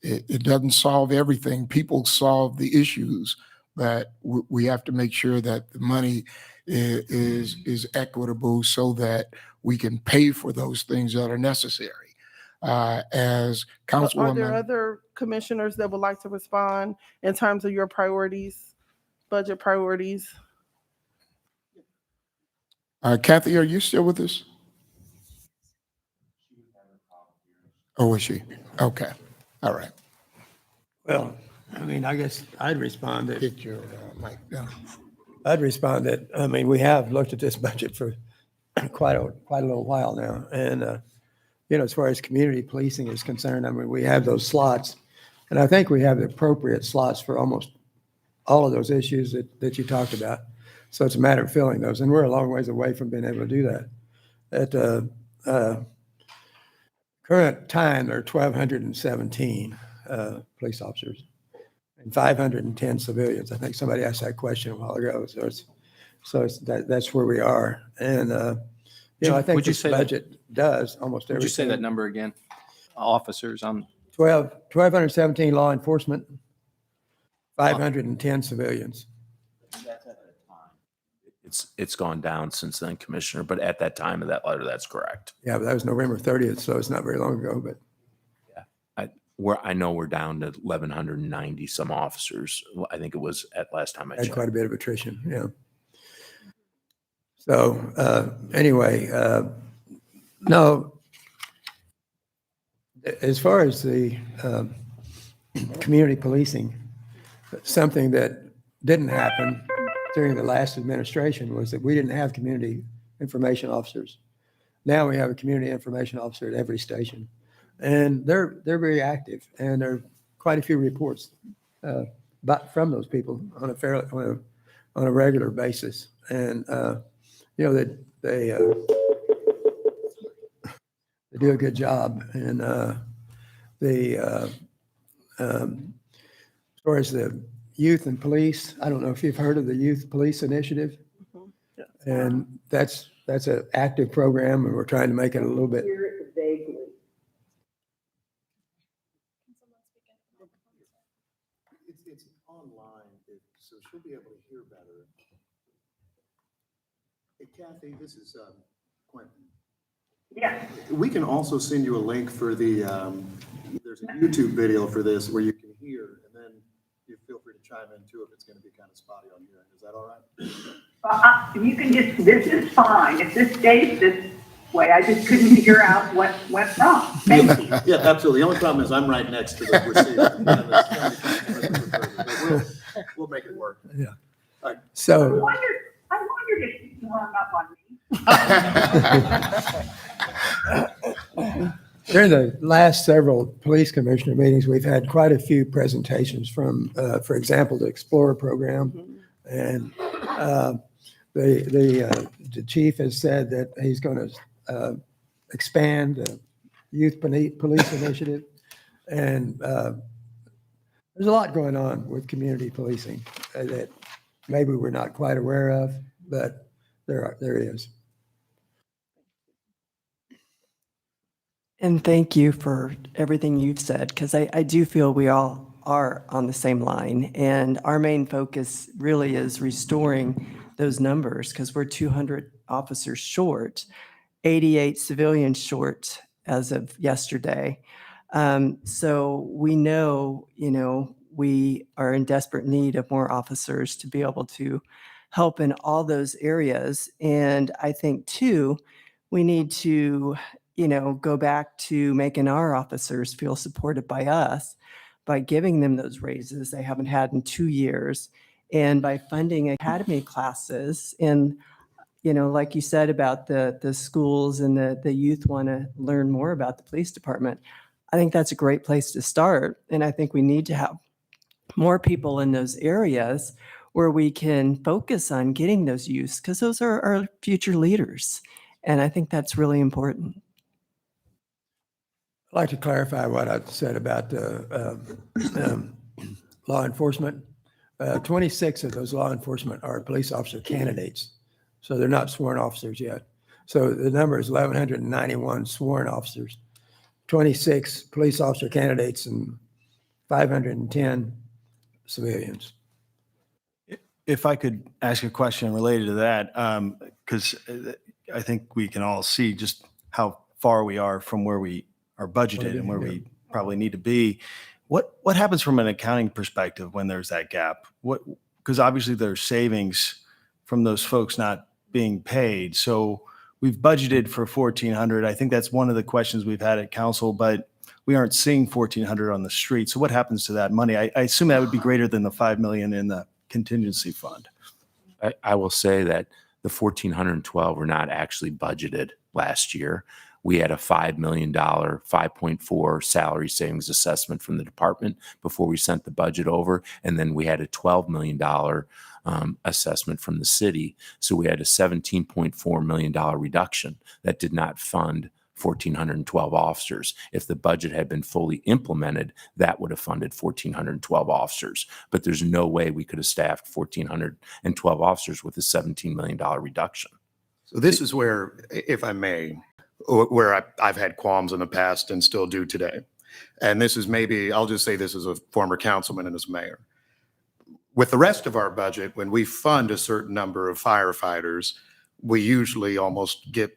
it doesn't solve everything. People solve the issues, but we have to make sure that the money is equitable so that we can pay for those things that are necessary. As Are there Councilwoman, other commissioners that would like to respond in terms of your priorities? budget priorities. Kathy, are you still with us? Oh, is she? Okay. All right. Well, I mean, I guess I'd respond that, Get your mic down. I mean, we have looked at this budget for quite a little while now. And, you know, as far as community policing is concerned, I mean, we have those slots. And I think we have the appropriate slots for almost all of those issues that you talked about. So it's a matter of filling those. And we're a long ways away from being able to do that. At the current time, there are 1,217 police officers and 510 civilians. I think somebody asked that question a while ago. That's where we are. And, you know, I think Would you this say that- budget does almost everything. Would you say that number again? Officers on, 1,217 law enforcement, 510 civilians. It's gone down since then, Commissioner, but at that time of that letter, that's correct. Yeah, but that was November 30th, so it's not very long ago, but I know we're down to 1,190 some officers. I think it was at last time I had checked. quite a bit of attrition, yeah. So anyway, no, as far as the community policing, something that didn't happen during the last administration was that we didn't have community information officers. Now we have a community information officer at every station, and they're very active, and there are quite a few reports from those people on a regular basis, and you know that they do a good job, and as far as the youth and police, I don't know if you've heard of the Youth Police Initiative. And that's an active program, and we're trying to make it a little bit. It's online, so she'll be able to hear better. Hey, Kathy, this is Quentin. Yeah. We can also send you a link for the, there's a YouTube video for this where you can hear, and then you feel free to chime in too if it's going to be kind of spotty on your end. Is that all right? You can this is fine. If this stays this way, I just couldn't figure out what went wrong. Thank you. Yeah, absolutely. The only problem is I'm right next to the receiver. But we'll make it work. Yeah. All right. So. I wondered if you hung up on me. During the last several police commissioner meetings, we've had quite a few presentations from, for example, the Explorer program. And the chief has said that he's going to expand the youth police initiative. And there's a lot going on with community policing that maybe we're not quite aware of, but there is. And thank you for everything you've said, because I do feel we all are on the same line. And our main focus really is restoring those numbers, because we're 200 officers short, 88 civilians short as of yesterday. So we know, we are in desperate need of more officers to be able to help in all those areas. And I think too, we need to go back to making our officers feel supported by us by giving them those raises they haven't had in 2 years, and by funding academy classes. And, like you said about the schools and the youth want to learn more about the police department, I think that's a great place to start. And I think we need to have more people in those areas where we can focus on getting those youths, because those are our future leaders. And I think that's really important. I'd like to clarify what I said about law enforcement. 26 of those law enforcement are police officer candidates, so they're not sworn officers yet. So the number is 1,191 sworn officers, 26 police officer candidates, and 510 civilians. if I could ask a question related to that, because I think we can all see just how far we are from where we are budgeted and where we probably need to be. What happens from an accounting perspective when there's that gap? because obviously there's savings from those folks not being paid. So we've budgeted for 1,400. I think that's one of the questions we've had at council, but we aren't seeing 1,400 on the street. So what happens to that money? I assume that would be greater than the 5 million in the contingency fund. I will say that the 1,412 were not actually budgeted last year. We had a $5 million, 5.4 salary savings assessment from the department before we sent the budget over. And then we had a $12 million assessment from the city. So we had a $17.4 million reduction that did not fund 1,412 officers. If the budget had been fully implemented, that would have funded 1,412 officers. But there's no way we could have staffed 1,412 officers with a $17 million reduction. So this is where, if I may, where I've had qualms in the past and still do today. And this is maybe, I'll just say this as a former councilman and as mayor. With the rest of our budget, when we fund a certain number of firefighters, we usually almost get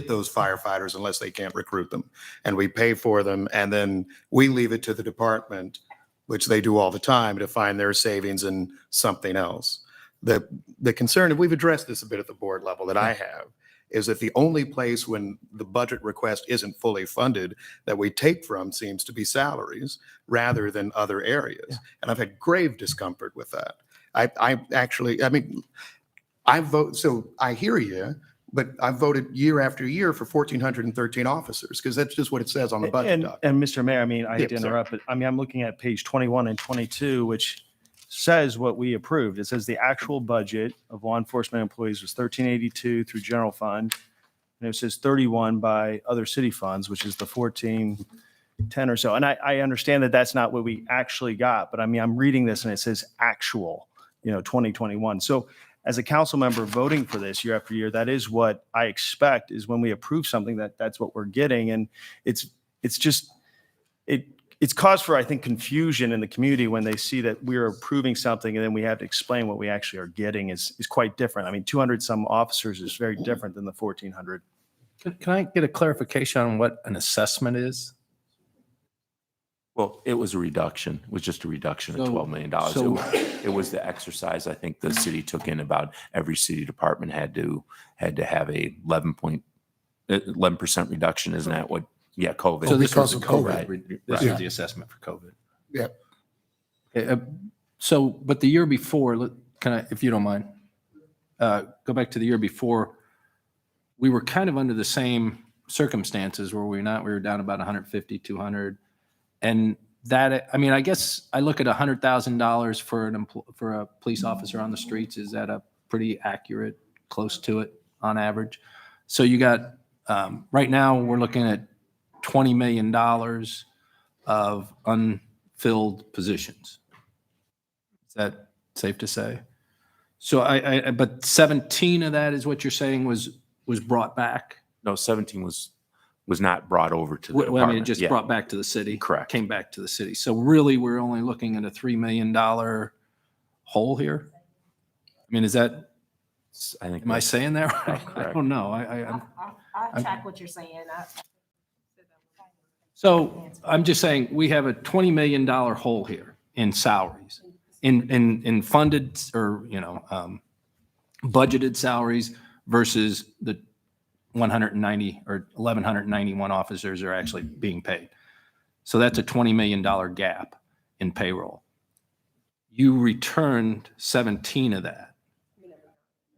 those firefighters unless they can't recruit them. And we pay for them, and then we leave it to the department, which they do all the time, to find their savings in something else. The concern, and we've addressed this a bit at the board level that I have, is that the only place when the budget request isn't fully funded that we take from seems to be salaries rather than other areas. Yeah. And I've had grave discomfort with that. I vote, so I hear you, but I've voted year after year for 1,413 officers because that's just what it says on the budget document. And Mr. Mayor, I hate to Yeah, sorry. interrupt, but I'm looking at page 21 and 22, which says what we approved. It says the actual budget of law enforcement employees was 1,382 through general fund. And it says 31 by other city funds, which is the 1,410 or so. And I understand that that's not what we actually got, but I'm reading this and it says actual, 2021. So as a council member voting for this year after year, that is what I expect is when we approve something that's what we're getting. And it's cause for, I think, confusion in the community when they see that we're approving something and then we have to explain what we actually are getting is quite different. 200 some officers is very different than the 1,400. Can I get a clarification on what an assessment is? Well, it was a reduction. It was just a reduction of So- $12 million. so- It was the exercise I think the city took in about every city department had to have a 11% reduction. Isn't that what? Yeah, COVID. So this was because a of COVID. COVID. This Yeah. is the assessment for COVID. Yeah. Okay, so, but the year before, can I, if you don't mind, go back to the year before, we were kind of under the same circumstances, were we not? We were down about 150, 200. And that, I guess I look at $100,000 for a police officer on the streets. Is that a pretty accurate, close to it on average? So you got, right now, we're looking at $20 million of unfilled positions. Is that safe to say? So but 17 of that is what you're saying was brought back? No, 17 was not brought over to the Well, department. it just Yeah. brought back to the city. Correct. Came back to the city. So really, we're only looking at a $3 million hole here? Is that, I think am I that's- saying that right? I correct. don't know. I track what you're saying. So I'm just saying, we have a $20 million hole here in salaries, in funded or, budgeted salaries versus the 190 or 1,191 officers are actually being paid. So that's a $20 million gap in payroll. You returned 17 of that.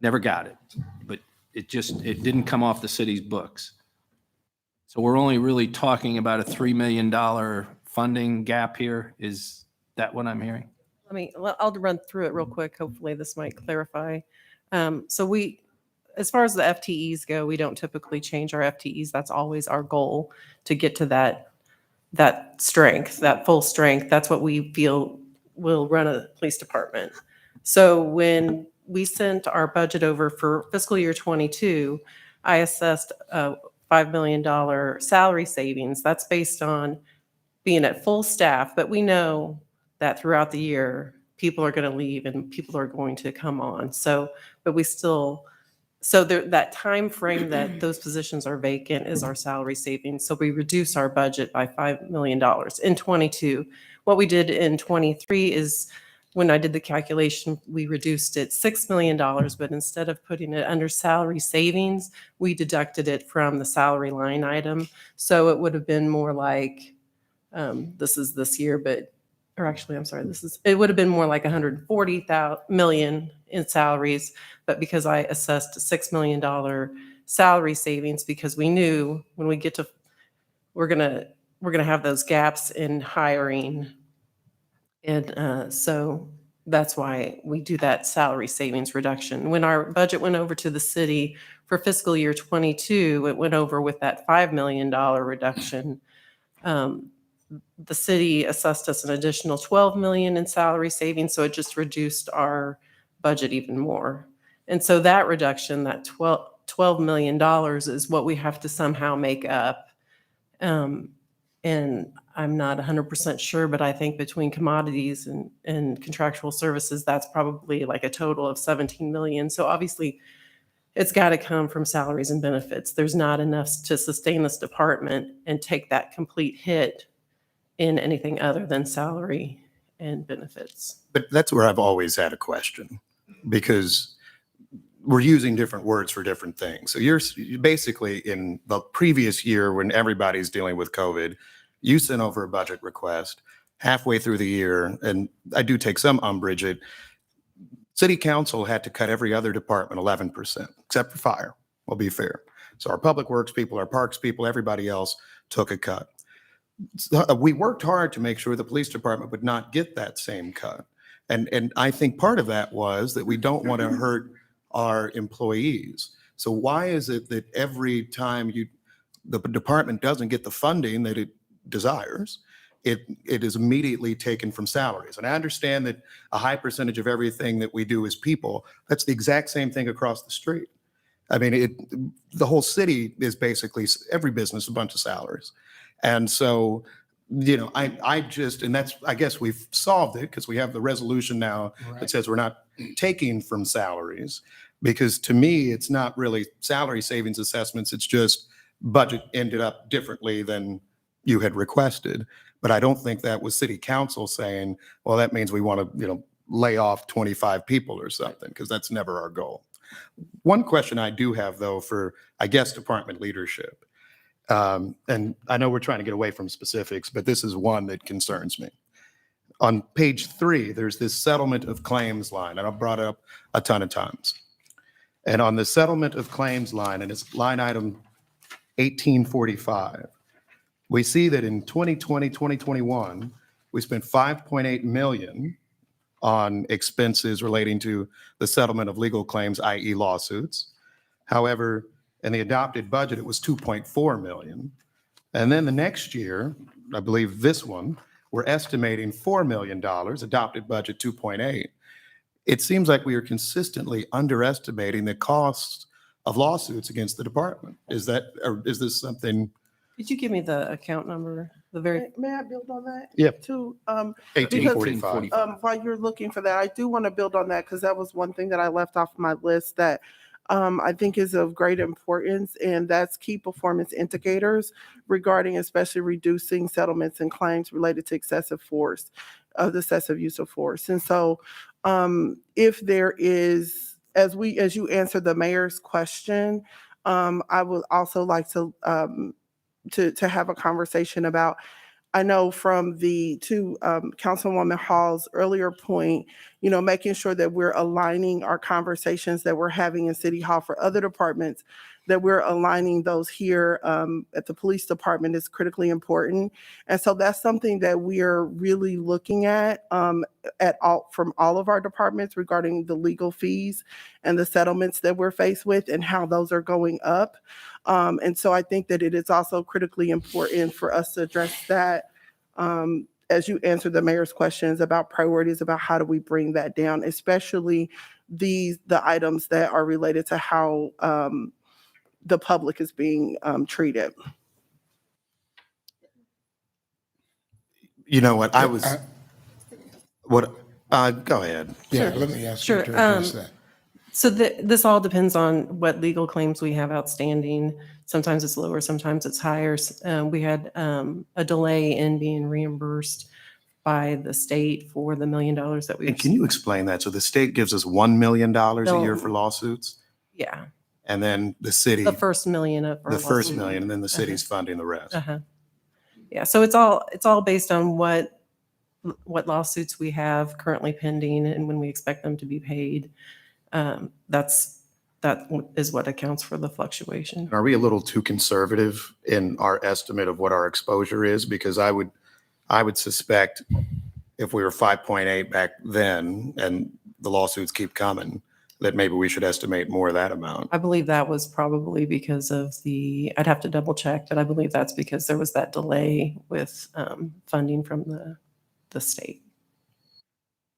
Never got it, but it didn't come off the city's books. So we're only really talking about a $3 million funding gap here. Is that what I'm hearing? I'll run through it real quick. Hopefully this might clarify. As far as the FTEs go, we don't typically change our FTEs. That's always our goal, to get to that strength, that full strength. That's what we feel will run a police department. So when we sent our budget over for fiscal year 22, I assessed a $5 million salary savings. That's based on being at full staff, but we know that throughout the year, people are going to leave and people are going to come on. That time frame that those positions are vacant is our salary savings. So we reduce our budget by $5 million in 22. What we did in 23 is when I did the calculation, we reduced it $6 million, but instead of putting it under salary savings, we deducted it from the salary line item. So it would have been more like, this is this year, but, or actually, I'm sorry, it would have been more like 140 million in salaries, but because I assessed a $6 million salary savings, because we knew when we get to, we're gonna have those gaps in hiring. And so that's why we do that salary savings reduction. When our budget went over to the city for fiscal year 22, it went over with that $5 million reduction. The city assessed us an additional 12 million in salary savings, so it just reduced our budget even more. And so that reduction, that $12 million is what we have to somehow make up. And I'm not 100% sure, but I think between commodities and contractual services, that's probably like a total of 17 million. So obviously, it's got to come from salaries and benefits. There's not enough to sustain this department and take that complete hit in anything other than salary and benefits. But that's where I've always had a question, because we're using different words for different things. So you're basically, in the previous year when everybody's dealing with COVID, you sent over a budget request halfway through the year, and I do take some umbrage at City Council had to cut every other department 11%, except for fire. We'll be fair. So our public works people, our parks people, everybody else took a cut. So we worked hard to make sure the police department would not get that same cut. And I think part of that was that we don't want to hurt our employees. So why is it that every time the department doesn't get the funding that it desires, it is immediately taken from salaries? And I understand that a high percentage of everything that we do is people. That's the exact same thing across the street. I mean, the whole city is basically, every business, a bunch of salaries. And so, you know, and that's, I guess we've solved it because we have the resolution now that says we're not taking from salaries, because to me, it's not really salary savings assessments. It's just budget ended up differently than you had requested. But I don't think that was City Council saying, well, that means we want to, you know, lay off 25 people or something, because that's never our goal. One question I do have, though, for, I guess, department leadership. And I know we're trying to get away from specifics, but this is one that concerns me. On page 3, there's this settlement of claims line, and I've brought it up a ton of times. And on the settlement of claims line, and it's line item 1845, we see that in 2020, 2021, we spent 5.8 million on expenses relating to the settlement of legal claims, i.e. lawsuits. However, in the adopted budget, it was 2.4 million. And then the next year, I believe this one, we're estimating $4 million, adopted budget 2.8. It seems like we are consistently underestimating the costs of lawsuits against the department. Is this something? Could you give me the account number? The very, May I build on that? Yeah. Too, 1845. while you're looking for that, I do want to build on that, because that was one thing that I left off my list that I think is of great importance, and that's key performance indicators regarding especially reducing settlements and claims related to excessive force, the excessive use of force. And so if there is, as you answer the mayor's question, I would also like to have a conversation about, I know from to Councilwoman Hall's earlier point, you know, making sure that we're aligning our conversations that we're having in City Hall for other departments, that we're aligning those here at the police department is critically important. And so that's something that we are really looking at from all of our departments regarding the legal fees and the settlements that we're faced with and how those are going up. And so I think that it is also critically important for us to address that as you answer the mayor's questions about priorities, about how do we bring that down, especially the items that are related to how the public is being treated. You know what, go ahead. Yeah, Sure. let me ask Sure. you to address that. So this all depends on what legal claims we have outstanding. Sometimes it's lower, sometimes it's higher. We had a delay in being reimbursed by the state for the $1 million that we. And can you explain that? So the state gives us $1 million a year No. for lawsuits, Yeah, and then the city, the first million of. our the first lawsuit. million, and then the city's funding the rest. Uh-huh. Yeah, so it's all based on what lawsuits we have currently pending and when we expect them to be paid. That is what accounts for the fluctuation. Are we a little too conservative in our estimate of what our exposure is? Because I would suspect if we were 5.8 back then and the lawsuits keep coming, that maybe we should estimate more of that amount. I believe that was probably because of I'd have to double check, but I believe that's because there was that delay with funding from the state.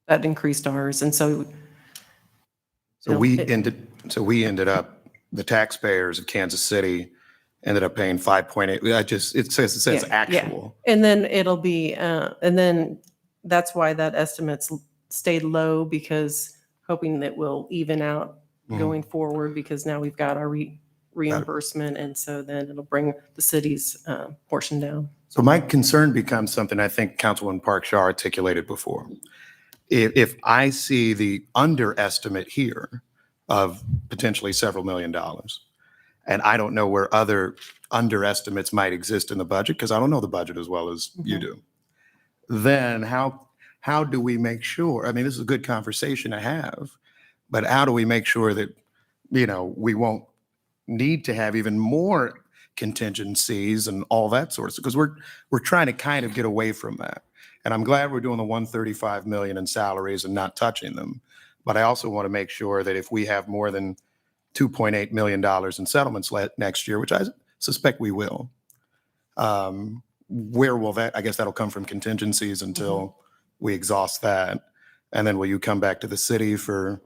That increased ours. And so. We ended up, the taxpayers of Kansas City ended up paying 5.8. It says Yeah, actual. yeah. And then it'll be, and then that's why that estimate's stayed low, because hoping that we'll even out going forward, because now we've got our reimbursement. And so then it'll bring the city's portion down. So my concern becomes something I think Councilwoman Park Shaw articulated before. If I see the underestimate here of potentially several $1 million, and I don't know where other underestimates might exist in the budget, because I don't know the budget as well as you do, then how do we make sure? I mean, this is a good conversation to have, but how do we make sure that, we won't need to have even more contingencies and all that sort of stuff? Because we're trying to kind of get away from that. And I'm glad we're doing the $135 million in salaries and not touching them. But I also want to make sure that if we have more than $2.8 million in settlements next year, which I suspect we will, where will that, I guess that'll come from contingencies until we exhaust that. And then will you come back to the city for?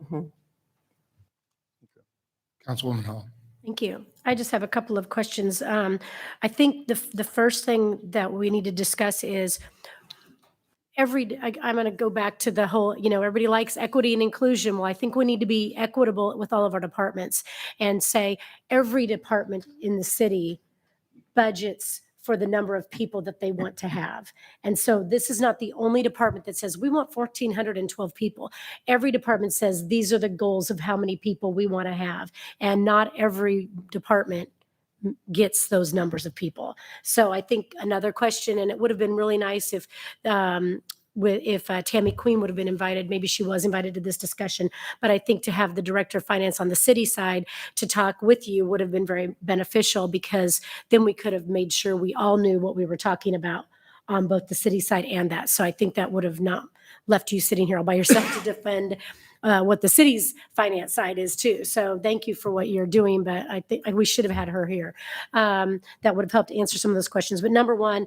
Councilwoman Hall. Thank you. I just have a couple of questions. I think the first thing that we need to discuss is I'm going to go back to the whole, everybody likes equity and inclusion. Well, I think we need to be equitable with all of our departments and say every department in the city budgets for the number of people that they want to have. And so this is not the only department that says we want 1,412 people. Every department says these are the goals of how many people we want to have. And not every department gets those numbers of people. So I think another question, and it would have been really nice if Tammy Queen would have been invited. Maybe she was invited to this discussion, but I think to have the director of finance on the city side to talk with you would have been very beneficial, because then we could have made sure we all knew what we were talking about on both the city side and that. So I think that would have not left you sitting here all by yourself to defend what the city's finance side is too. So thank you for what you're doing, but I think we should have had her here. That would have helped answer some of those questions. But number one,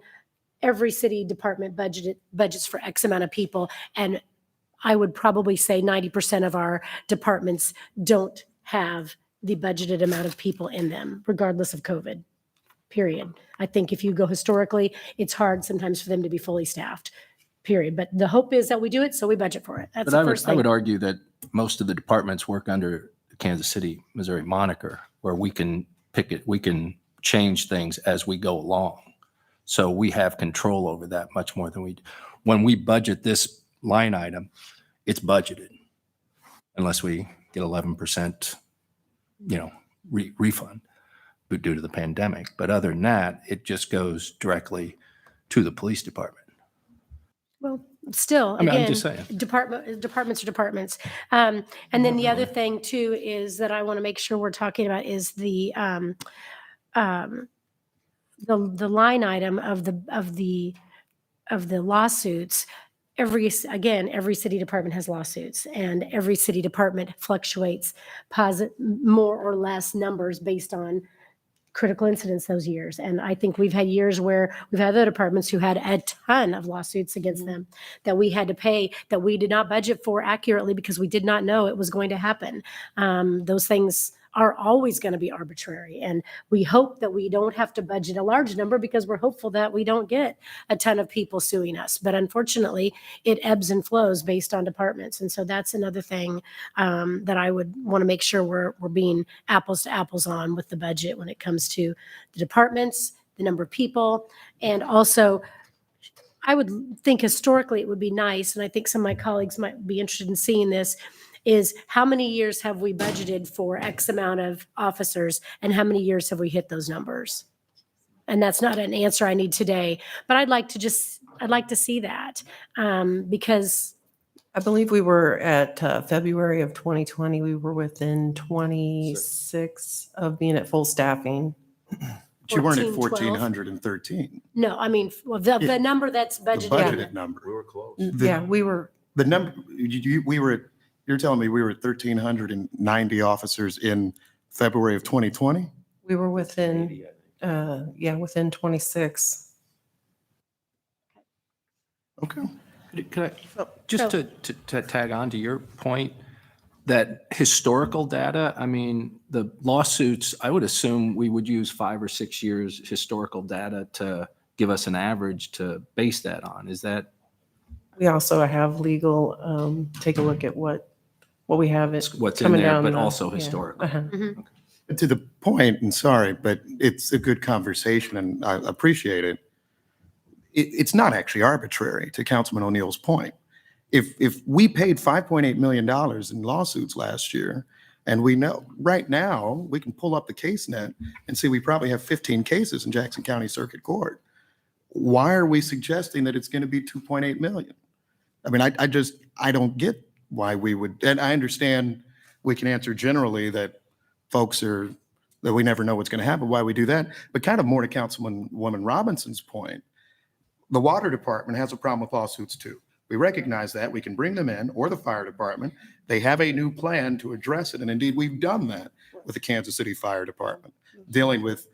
every city department budgets for X amount of people. And I would probably say 90% of our departments don't have the budgeted amount of people in them, regardless of COVID, period. I think if you go historically, it's hard sometimes for them to be fully staffed, period. But the hope is that we do it, so we budget for it. That's But the first I thing. would argue that most of the departments work under the Kansas City, Missouri moniker, where we can pick it, we can change things as we go along. So we have control over that much more than we do. When we budget this line item, it's budgeted unless we get 11%, refund due to the pandemic. But other than that, it just goes directly to the police department. Well, still, I'm again, just saying. departments are departments. And then the other thing too is that I want to make sure we're talking about is the line item of the lawsuits. Every city department has lawsuits, and every city department fluctuates more or less numbers based on critical incidents those years. And I think we've had years where we've had other departments who had a ton of lawsuits against them that we had to pay, that we did not budget for accurately because we did not know it was going to happen. Those things are always going to be arbitrary. And we hope that we don't have to budget a large number because we're hopeful that we don't get a ton of people suing us. But unfortunately, it ebbs and flows based on departments. And so that's another thing that I would want to make sure we're being apples to apples on with the budget when it comes to the departments, the number of people. And also, I would think historically it would be nice, and I think some of my colleagues might be interested in seeing this, is how many years have we budgeted for X amount of officers and how many years have we hit those numbers? And that's not an answer I need today, but I'd like to see that because I believe we were at February of 2020, we were within 26 of being at full staffing. But you weren't at 14, 12. 1,413, no, I mean, well, the Yeah. number that's the budgeted. budgeted number. We were close. Yeah, we were, The number, you're telling me we were at 1,390 officers in February of 2020? we were within, within 26. Okay. Could I, just to tag on to your point, that historical data, I mean, the lawsuits, I would assume we would use 5 or 6 years historical data to give us an average to base that on. Is that? We also have legal, take a look at what we have. What's in coming there, down but the- also yeah, historical. uh-huh. To the point, and sorry, but it's a good conversation and I appreciate it. It's not actually arbitrary, to Councilman O'Neill's point. If we paid $5.8 million in lawsuits last year, and we know right now, we can pull up the case net and see we probably have 15 cases in Jackson County Circuit Court. Why are we suggesting that it's going to be 2.8 million? I mean, I don't get why we would, and I understand we can answer generally that that we never know what's going to happen, why we do that. But kind of more to Councilwoman Robinson's point, the water department has a problem with lawsuits too. We recognize that. We can bring them in, or the fire department. They have a new plan to address it. And indeed, we've done that with the Kansas City Fire Department, dealing with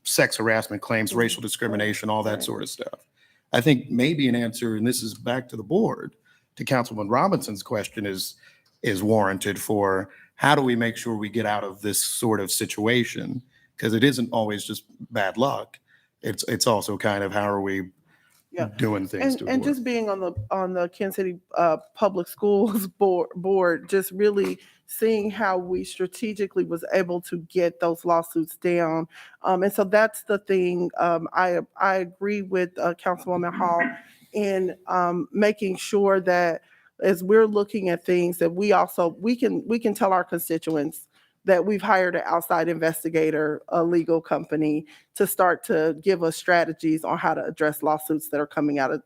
sex harassment claims, racial discrimination, all that sort of stuff. I think maybe an answer, and this is back to the board, to Councilwoman Robinson's question is warranted for how do we make sure we get out of this sort of situation? Because it isn't always just bad luck. It's also kind of how are we doing things to And avoid. just being on the Kansas City Public Schools board, just really seeing how we strategically was able to get those lawsuits down. And so that's the thing. I agree with Councilwoman Hall in making sure that as we're looking at things that we can tell our constituents that we've hired an outside investigator, a legal company, to start to give us strategies on how to address lawsuits that are coming out of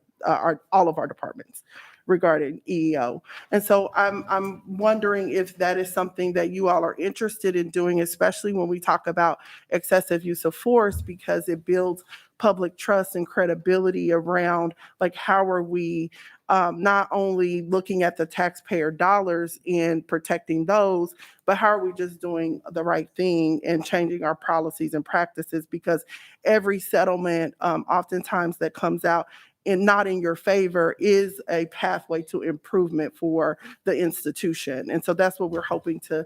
all of our departments regarding EEO. And so I'm wondering if that is something that you all are interested in doing, especially when we talk about excessive use of force, because it builds public trust and credibility around, like, how are we not only looking at the taxpayer dollars and protecting those, but how are we just doing the right thing and changing our policies and practices? Because every settlement oftentimes that comes out and not in your favor is a pathway to improvement for the institution. And so that's what we're hoping to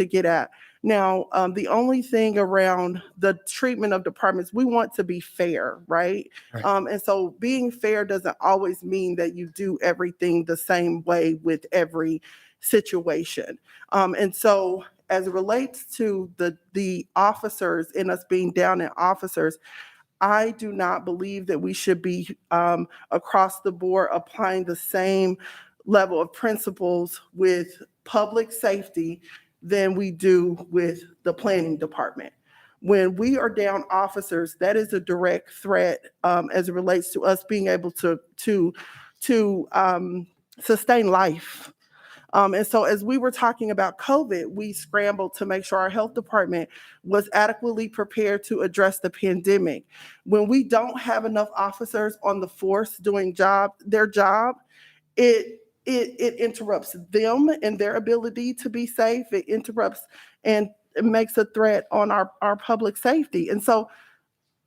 get at. Now, the only thing around the treatment of departments, we want to be fair, right? Right. And so being fair doesn't always mean that you do everything the same way with every situation. And so as it relates to the officers and us being down in officers, I do not believe that we should be across the board applying the same level of principles with public safety than we do with the planning department. When we are down officers, that is a direct threat as it relates to us being able to sustain life. And so as we were talking about COVID, we scrambled to make sure our health department was adequately prepared to address the pandemic. When we don't have enough officers on the force doing their job, it interrupts them and their ability to be safe. It interrupts and it makes a threat on our public safety. And so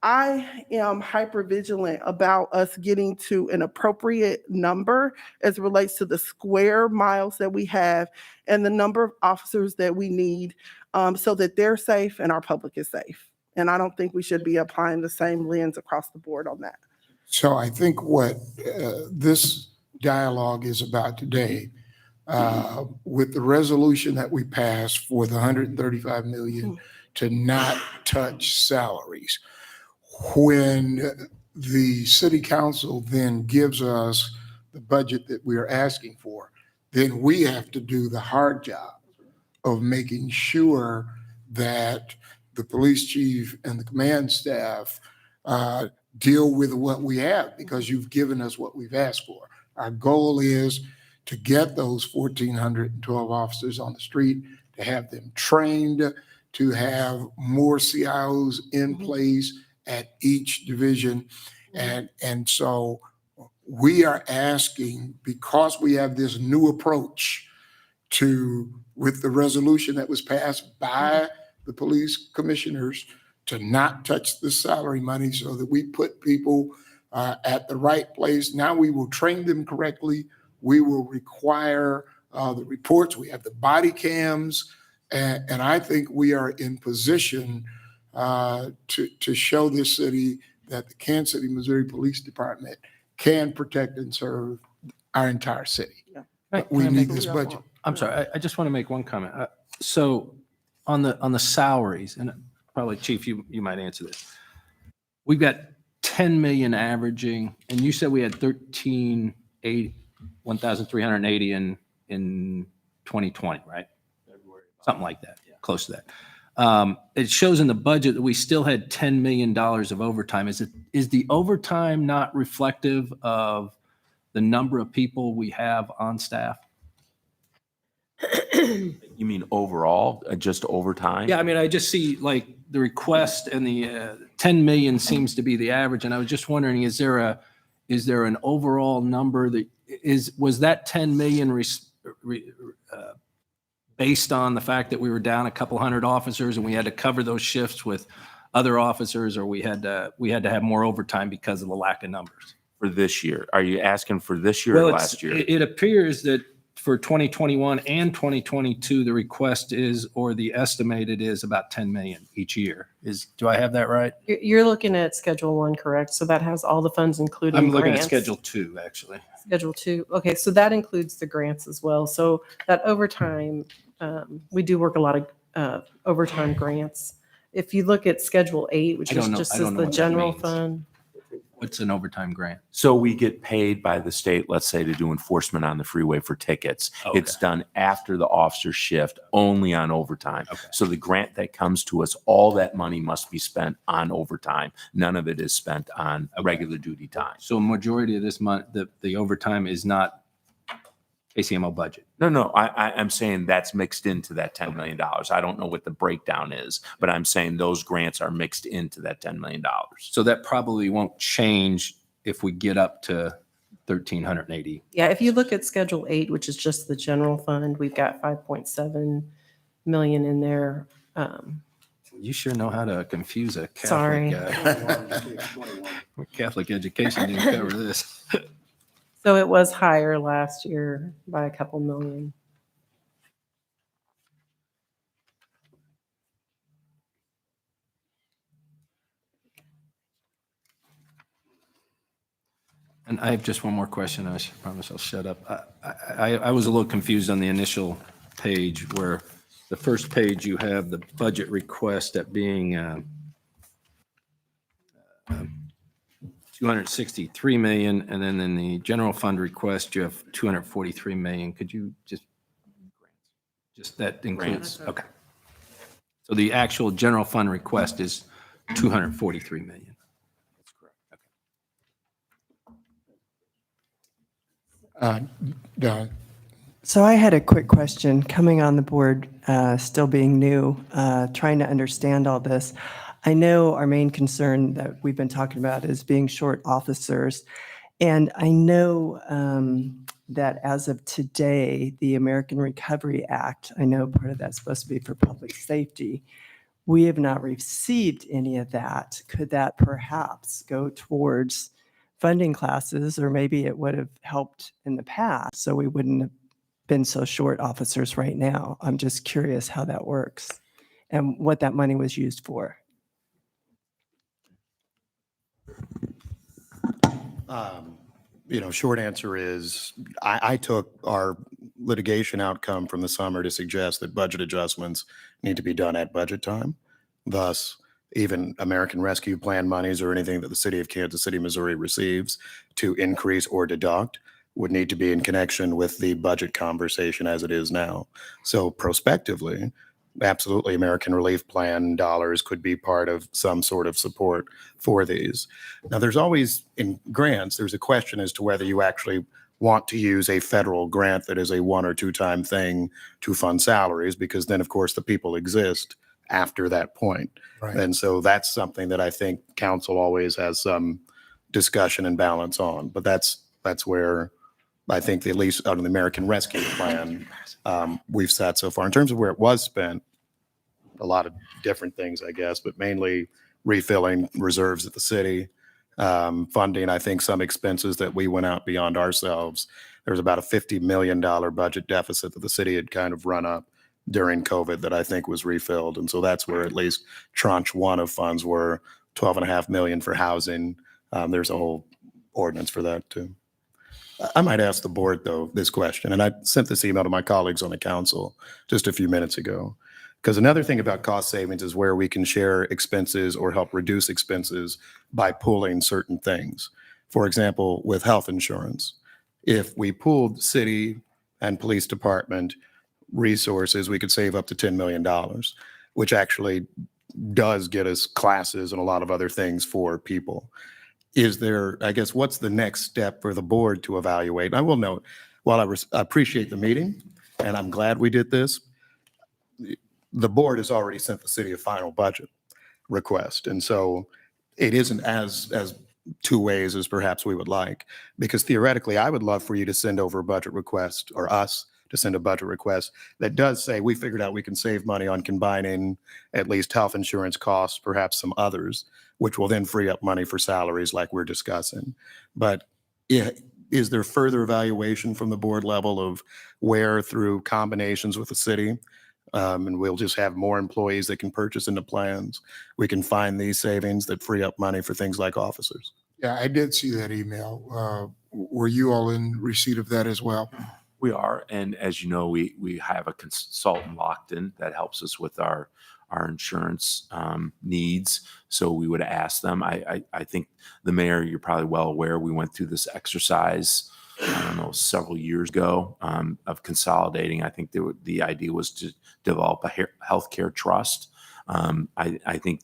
I am hyper vigilant about us getting to an appropriate number as it relates to the square miles that we have and the number of officers that we need so that they're safe and our public is safe. And I don't think we should be applying the same lens across the board on that. So I think what this dialogue is about today, with the resolution that we passed for the 135 million to not touch salaries, when the city council then gives us the budget that we are asking for, then we have to do the hard job of making sure that the police chief and the command staff deal with what we have, because you've given us what we've asked for. Our goal is to get those 1,412 officers on the street, to have them trained, to have more CIOs in place at each division. And so we are asking, because we have this new approach with the resolution that was passed by the police commissioners, to not touch the salary money, so that we put people at the right place. Now we will train them correctly. We will require the reports. We have the body cams. And I think we are in position to show this city that the Kansas City, Missouri Police Department can protect and serve our entire city. But we need this budget. I'm sorry, I just want to make one comment. So on the salaries, and probably Chief, you might answer this. We've got 10 million averaging, and you said we had 1,380 in 2020, right? Something like that, close to that. It shows in the budget that we still had $10 million of overtime. Is the overtime not reflective of the number of people we have on staff? You mean overall, just overtime? Yeah, I mean, I just see like the request and the 10 million seems to be the average. And I was just wondering, is there an overall number was that 10 million based on the fact that we were down a couple hundred officers and we had to cover those shifts with other officers, or we had to have more overtime because of the lack of numbers? For this year? Are you asking for this year or last year? It appears that for 2021 and 2022, the request is, or the estimated is, about 10 million each year. Do I have that right? You're looking at Schedule 1, correct? So that has all the funds, including I'm looking at grants. Schedule 2, actually. Schedule 2. Okay, so that includes the grants as well. So that overtime, we do work a lot of overtime grants. If you look at Schedule 8, which I don't is know- just I don't as know the what that general means. fund. What's an overtime grant? So we get paid by the state, let's say, to do enforcement on the freeway for tickets. Okay. It's done after the officer shift, only on overtime. Okay. So the grant that comes to us, all that money must be spent on overtime. None of it is spent on regular duty time. So a majority of this month, the overtime is not KCMO budget. No, I'm saying that's mixed into that $10 million. I don't know what the breakdown is, but I'm saying those grants are mixed into that $10 million. So that probably won't change if we get up to 1,380. Yeah, if you look at Schedule 8, which is just the general fund, we've got 5.7 million in there. You sure know how to confuse a Catholic. Sorry. Catholic education didn't cover this. So it was higher last year by a couple million. And I have just one more question. I promise I'll shut up. I was a little confused on the initial page, where the first page you have the budget request at being 263 million, and then in the general fund request, you have 243 million. Could you just that includes, okay. So the actual general fund request is 243 million. Don? So I had a quick question coming on the board, still being new, trying to understand all this. I know our main concern that we've been talking about is being short officers. And I know that as of today, the American Recovery Act, I know part of that's supposed to be for public safety. We have not received any of that. Could that perhaps go towards funding classes, or maybe it would have helped in the past, so we wouldn't have been so short officers right now? I'm just curious how that works and what that money was used for. Short answer is I took our litigation outcome from the summer to suggest that budget adjustments need to be done at budget time. Thus, even American Rescue Plan monies or anything that the city of Kansas City, Missouri receives to increase or deduct would need to be in connection with the budget conversation as it is now. So prospectively, absolutely, American Relief Plan dollars could be part of some sort of support for these. Now, there's always, in grants, there's a question as to whether you actually want to use a federal grant that is a 1 or 2 time thing to fund salaries, because then, of course, the people exist after that point. Right. And so that's something that I think council always has some discussion and balance on. But that's where I think at least out of the American Rescue Plan, we've sat so far. In terms of where it was spent, a lot of different things, I guess, but mainly refilling reserves at the city, funding, I think, some expenses that we went out beyond ourselves. There was about a $50 million budget deficit that the city had kind of run up during COVID that I think was refilled. And so that's where at least tranche 1 of funds were $12.5 million for housing. There's a whole ordinance for that too. I might ask the board, though, this question, and I sent this email to my colleagues on the council just a few minutes ago. Because another thing about cost savings is where we can share expenses or help reduce expenses by pooling certain things. For example, with health insurance, if we pooled city and police department resources, we could save up to $10 million, which actually does get us classes and a lot of other things for people. Is there, I guess, what's the next step for the board to evaluate? And I will note, while I appreciate the meeting, and I'm glad we did this, the board has already sent the city a final budget request. And so it isn't as two ways as perhaps we would like, because theoretically, I would love for you to send over a budget request, or us to send a budget request that does say, we figured out we can save money on combining at least health insurance costs, perhaps some others, which will then free up money for salaries like we're discussing. But is there further evaluation from the board level of where, through combinations with the city, and we'll just have more employees that can purchase into plans, we can find these savings that free up money for things like officers? Yeah, I did see that email. Were you all in receipt of that as well? We are, and as you know, we have a consultant locked in that helps us with our insurance needs. So we would ask them. I think the mayor, you're probably well aware, we went through this exercise, I don't know, several years ago, of consolidating. I think the idea was to develop a healthcare trust. I think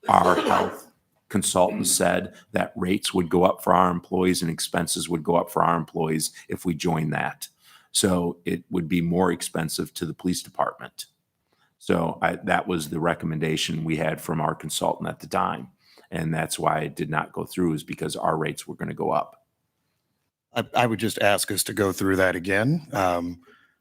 our health consultant said that rates would go up for our employees and expenses would go up for our employees if we joined that. So it would be more expensive to the police department. So that was the recommendation we had from our consultant at the time. And that's why it did not go through, is because our rates were going to go up. I would just ask us to go through that again.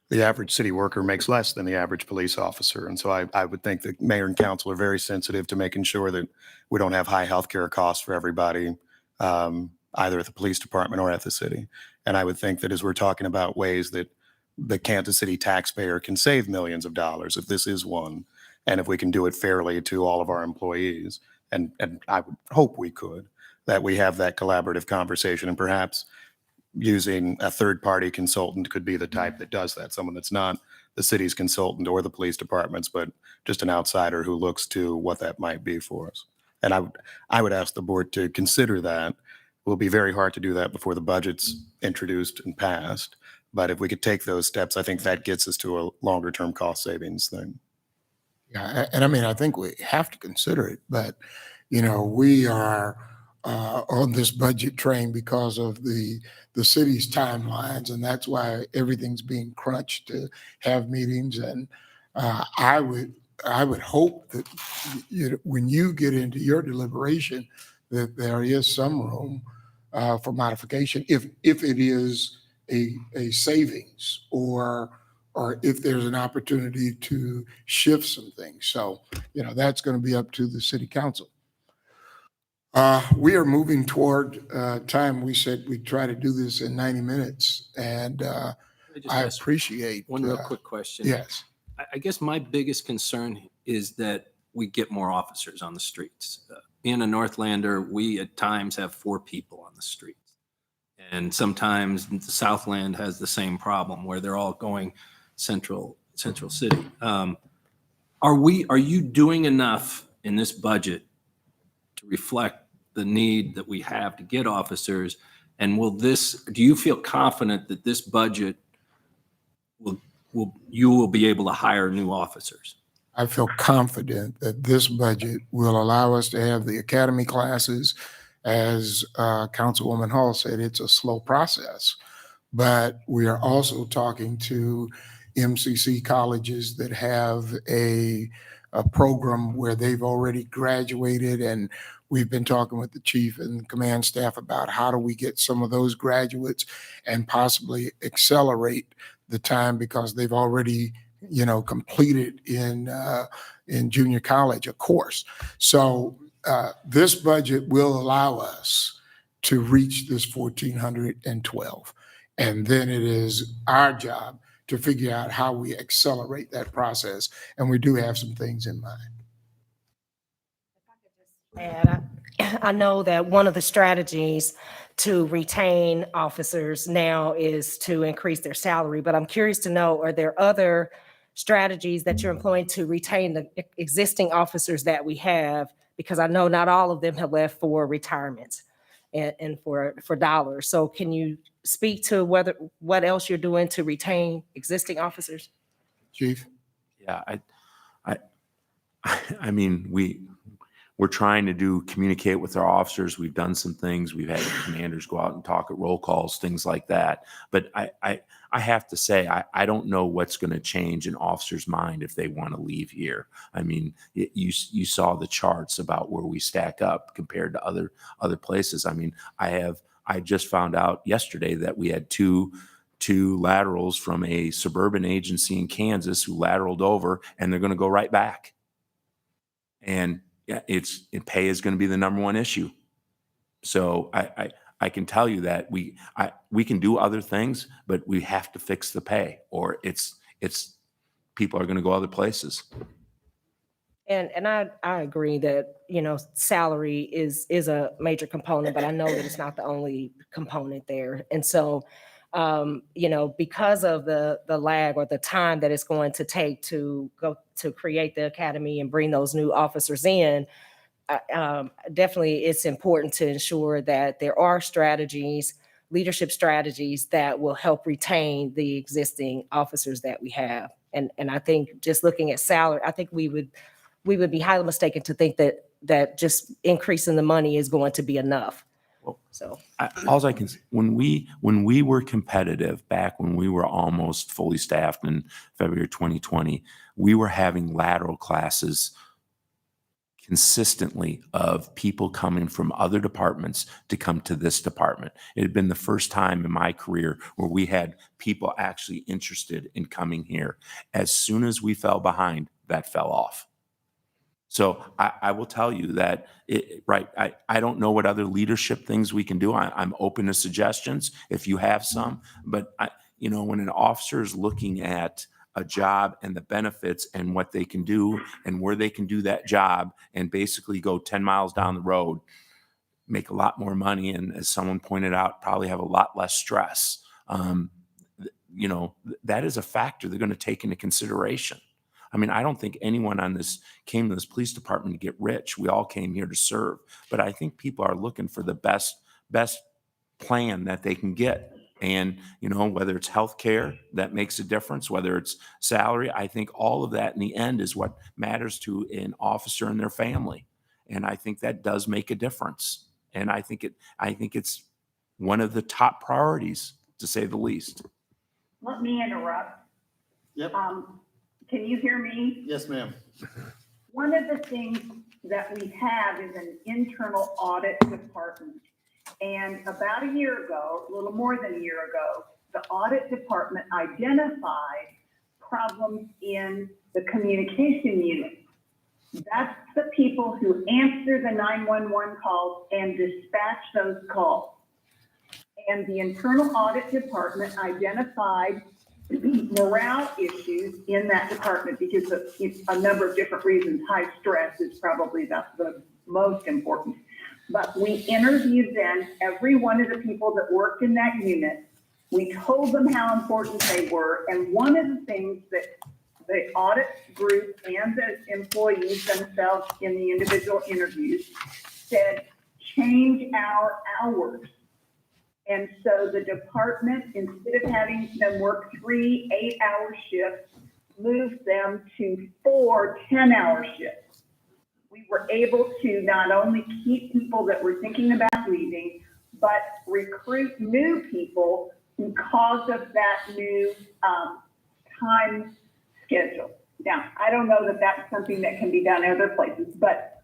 The average city worker makes less than the average police officer. And so I would think that mayor and council are very sensitive to making sure that we don't have high healthcare costs for everybody, either at the police department or at the city. And I would think that as we're talking about ways that the Kansas City taxpayer can save millions of dollars, if this is one, and if we can do it fairly to all of our employees, and I would hope we could, that we have that collaborative conversation, and perhaps using a third-party consultant could be the type that does that, someone that's not the city's consultant or the police department's, but just an outsider who looks to what that might be for us. And I would ask the board to consider that. It will be very hard to do that before the budget's introduced and passed. But if we could take those steps, I think that gets us to a longer-term cost savings thing. Yeah, and I mean, I think we have to consider it, but, we are on this budget train because of the city's timelines, and that's why everything's being crunched to have meetings. And I would hope that when you get into your deliberation, that there is some room for modification if it is a savings, or if there's an opportunity to shift some things. So, that's going to be up to the city council. We are moving toward time. We said we'd try to do this in 90 minutes, and I appreciate. One real quick question. Yes. I guess my biggest concern is that we get more officers on the streets. Being a Northlander, we at times have 4 people on the streets. And sometimes the Southland has the same problem where they're all going central city. Are you doing enough in this budget to reflect the need that we have to get officers? And do you feel confident that this budget you will be able to hire new officers? I feel confident that this budget will allow us to have the academy classes. As Councilwoman Hall said, it's a slow process, but we are also talking to MCC colleges that have a program where they've already graduated, and we've been talking with the chief and command staff about how do we get some of those graduates and possibly accelerate the time because they've already completed in junior college a course. So this budget will allow us to reach this 1,412. And then it is our job to figure out how we accelerate that process. And we do have some things in mind. And I know that one of the strategies to retain officers now is to increase their salary, but I'm curious to know, are there other strategies that you're employing to retain the existing officers that we have? Because I know not all of them have left for retirement and for dollars. So can you speak to what else you're doing to retain existing officers? Chief? Yeah, I mean, we're trying to communicate with our officers. We've done some things. We've had commanders go out and talk at roll calls, things like that. But I have to say, I don't know what's going to change an officer's mind if they want to leave here. I mean, you saw the charts about where we stack up compared to other places. I mean, I just found out yesterday that we had two laterals from a suburban agency in Kansas who lateraled over, and they're going to go right back. And yeah, pay is going to be the number one issue. So I can tell you that we can do other things, but we have to fix the pay, or it's people are going to go other places. And I agree that, salary is a major component, but I know that it's not the only component there. And so, because of the lag or the time that it's going to take to go to create the academy and bring those new officers in, definitely it's important to ensure that there are leadership strategies that will help retain the existing officers that we have. And I think just looking at salary, I think we would be highly mistaken to think that just increasing the money is going to be enough. So when we were competitive back when we were almost fully staffed in February 2020, we were having lateral classes consistently of people coming from other departments to come to this department. It had been the first time in my career where we had people actually interested in coming here. As soon as we fell behind, that fell off. So I will tell you that, I don't know what other leadership things we can do. I'm open to suggestions if you have some, but when an officer is looking at a job and the benefits and what they can do and where they can do that job and basically go 10 miles down the road, make a lot more money, and as someone pointed out, probably have a lot less stress. That is a factor they're going to take into consideration. I mean, I don't think anyone came to this police department to get rich. We all came here to serve. But I think people are looking for the best plan that they can get. And, whether it's health care, that makes a difference, whether it's salary, I think all of that in the end is what matters to an officer and their family. And I think that does make a difference. And I think it's one of the top priorities, to say the least. Let me interrupt. Yep. Can you hear me? Yes, ma'am. One of the things that we have is an internal audit department. And about a year ago, a little more than a year ago, the audit department identified problems in the communication unit. That's the people who answer the 911 calls and dispatch those calls. And the internal audit department identified morale issues in that department because of a number of different reasons. High stress is probably the most important. But we interviewed then every one of the people that worked in that unit. We told them how important they were. And one of the things that the audit group and the employees themselves in the individual interviews said, change our hours. And so the department, instead of having them work 3 8-hour shifts, moved them to 4 10-hour shifts. We were able to not only keep people that were thinking about leaving, but recruit new people because of that new time schedule. Now, I don't know that that's something that can be done other places, but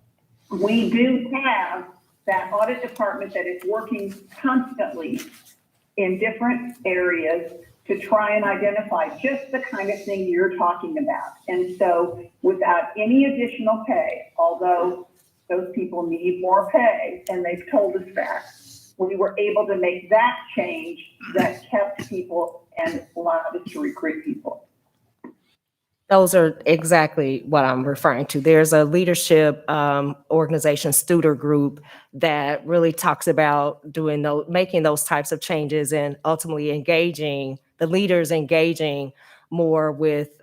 we do have that audit department that is working constantly in different areas to try and identify just the kind of thing you're talking about. And so without any additional pay, although those people need more pay, and they've told us that, we were able to make that change that kept people and allowed us to recruit people. Those are exactly what I'm referring to. There's a leadership organization, Studer Group, that really talks about making those types of changes and ultimately engaging the leaders, engaging more with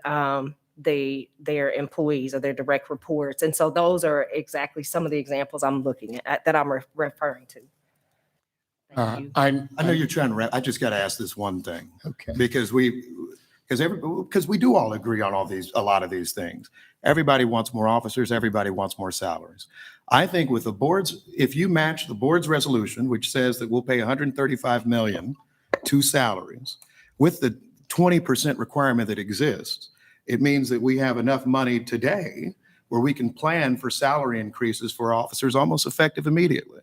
their employees or their direct reports. And so those are exactly some of the examples I'm looking at that I'm referring to. Thank you. I know you're trying to I just got to ask this one thing. Okay. Because we do all agree on a lot of these things. Everybody wants more officers. Everybody wants more salaries. I think with the board's, if you match the board's resolution, which says that we'll pay 135 million to salaries with the 20% requirement that exists, it means that we have enough money today where we can plan for salary increases for officers almost effective immediately.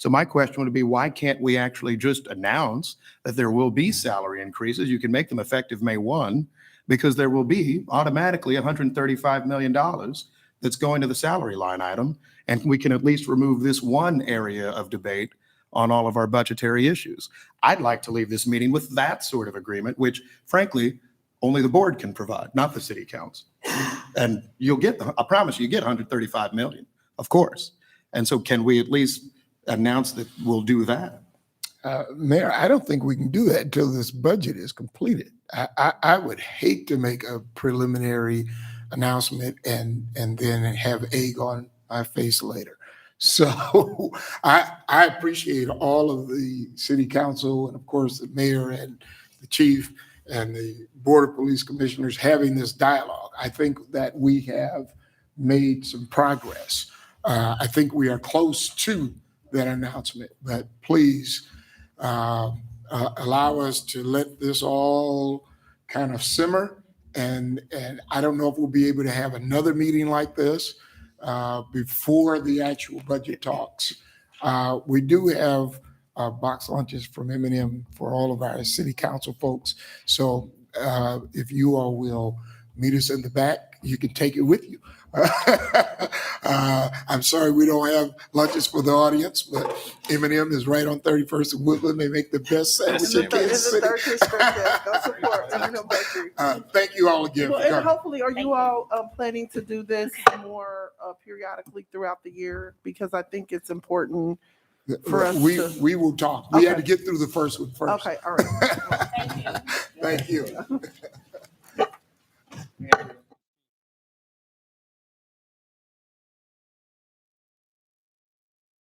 So my question would be, why can't we actually just announce that there will be salary increases? You can make them effective May 1, because there will be automatically $135 million that's going to the salary line item. And we can at least remove this one area of debate on all of our budgetary issues. I'd like to leave this meeting with that sort of agreement, which frankly, only the board can provide, not the city council. And I promise you get 135 million, of course. And so can we at least announce that we'll do that? Mayor, I don't think we can do that until this budget is completed. I would hate to make a preliminary announcement and then have egg on my face later. So I appreciate all of the city council and of course the mayor and the chief and the Board of Police Commissioners having this dialogue. I think that we have made some progress. I think we are close to that announcement, but please allow us to let this all kind of simmer. And I don't know if we'll be able to have another meeting like this before the actual budget talks. We do have box lunches from M&M for all of our city council folks. So if you all will meet us in the back, you can take it with you. I'm sorry we don't have lunches for the audience, but M&M is right on 31st and Woodland. They make the best sandwich in Kansas City. Thank you all again. Well, and hopefully, are you all planning to do this more periodically throughout the year? Because I think it's important for us we will talk. We had to get through the first one first. Okay, all right. Thank you.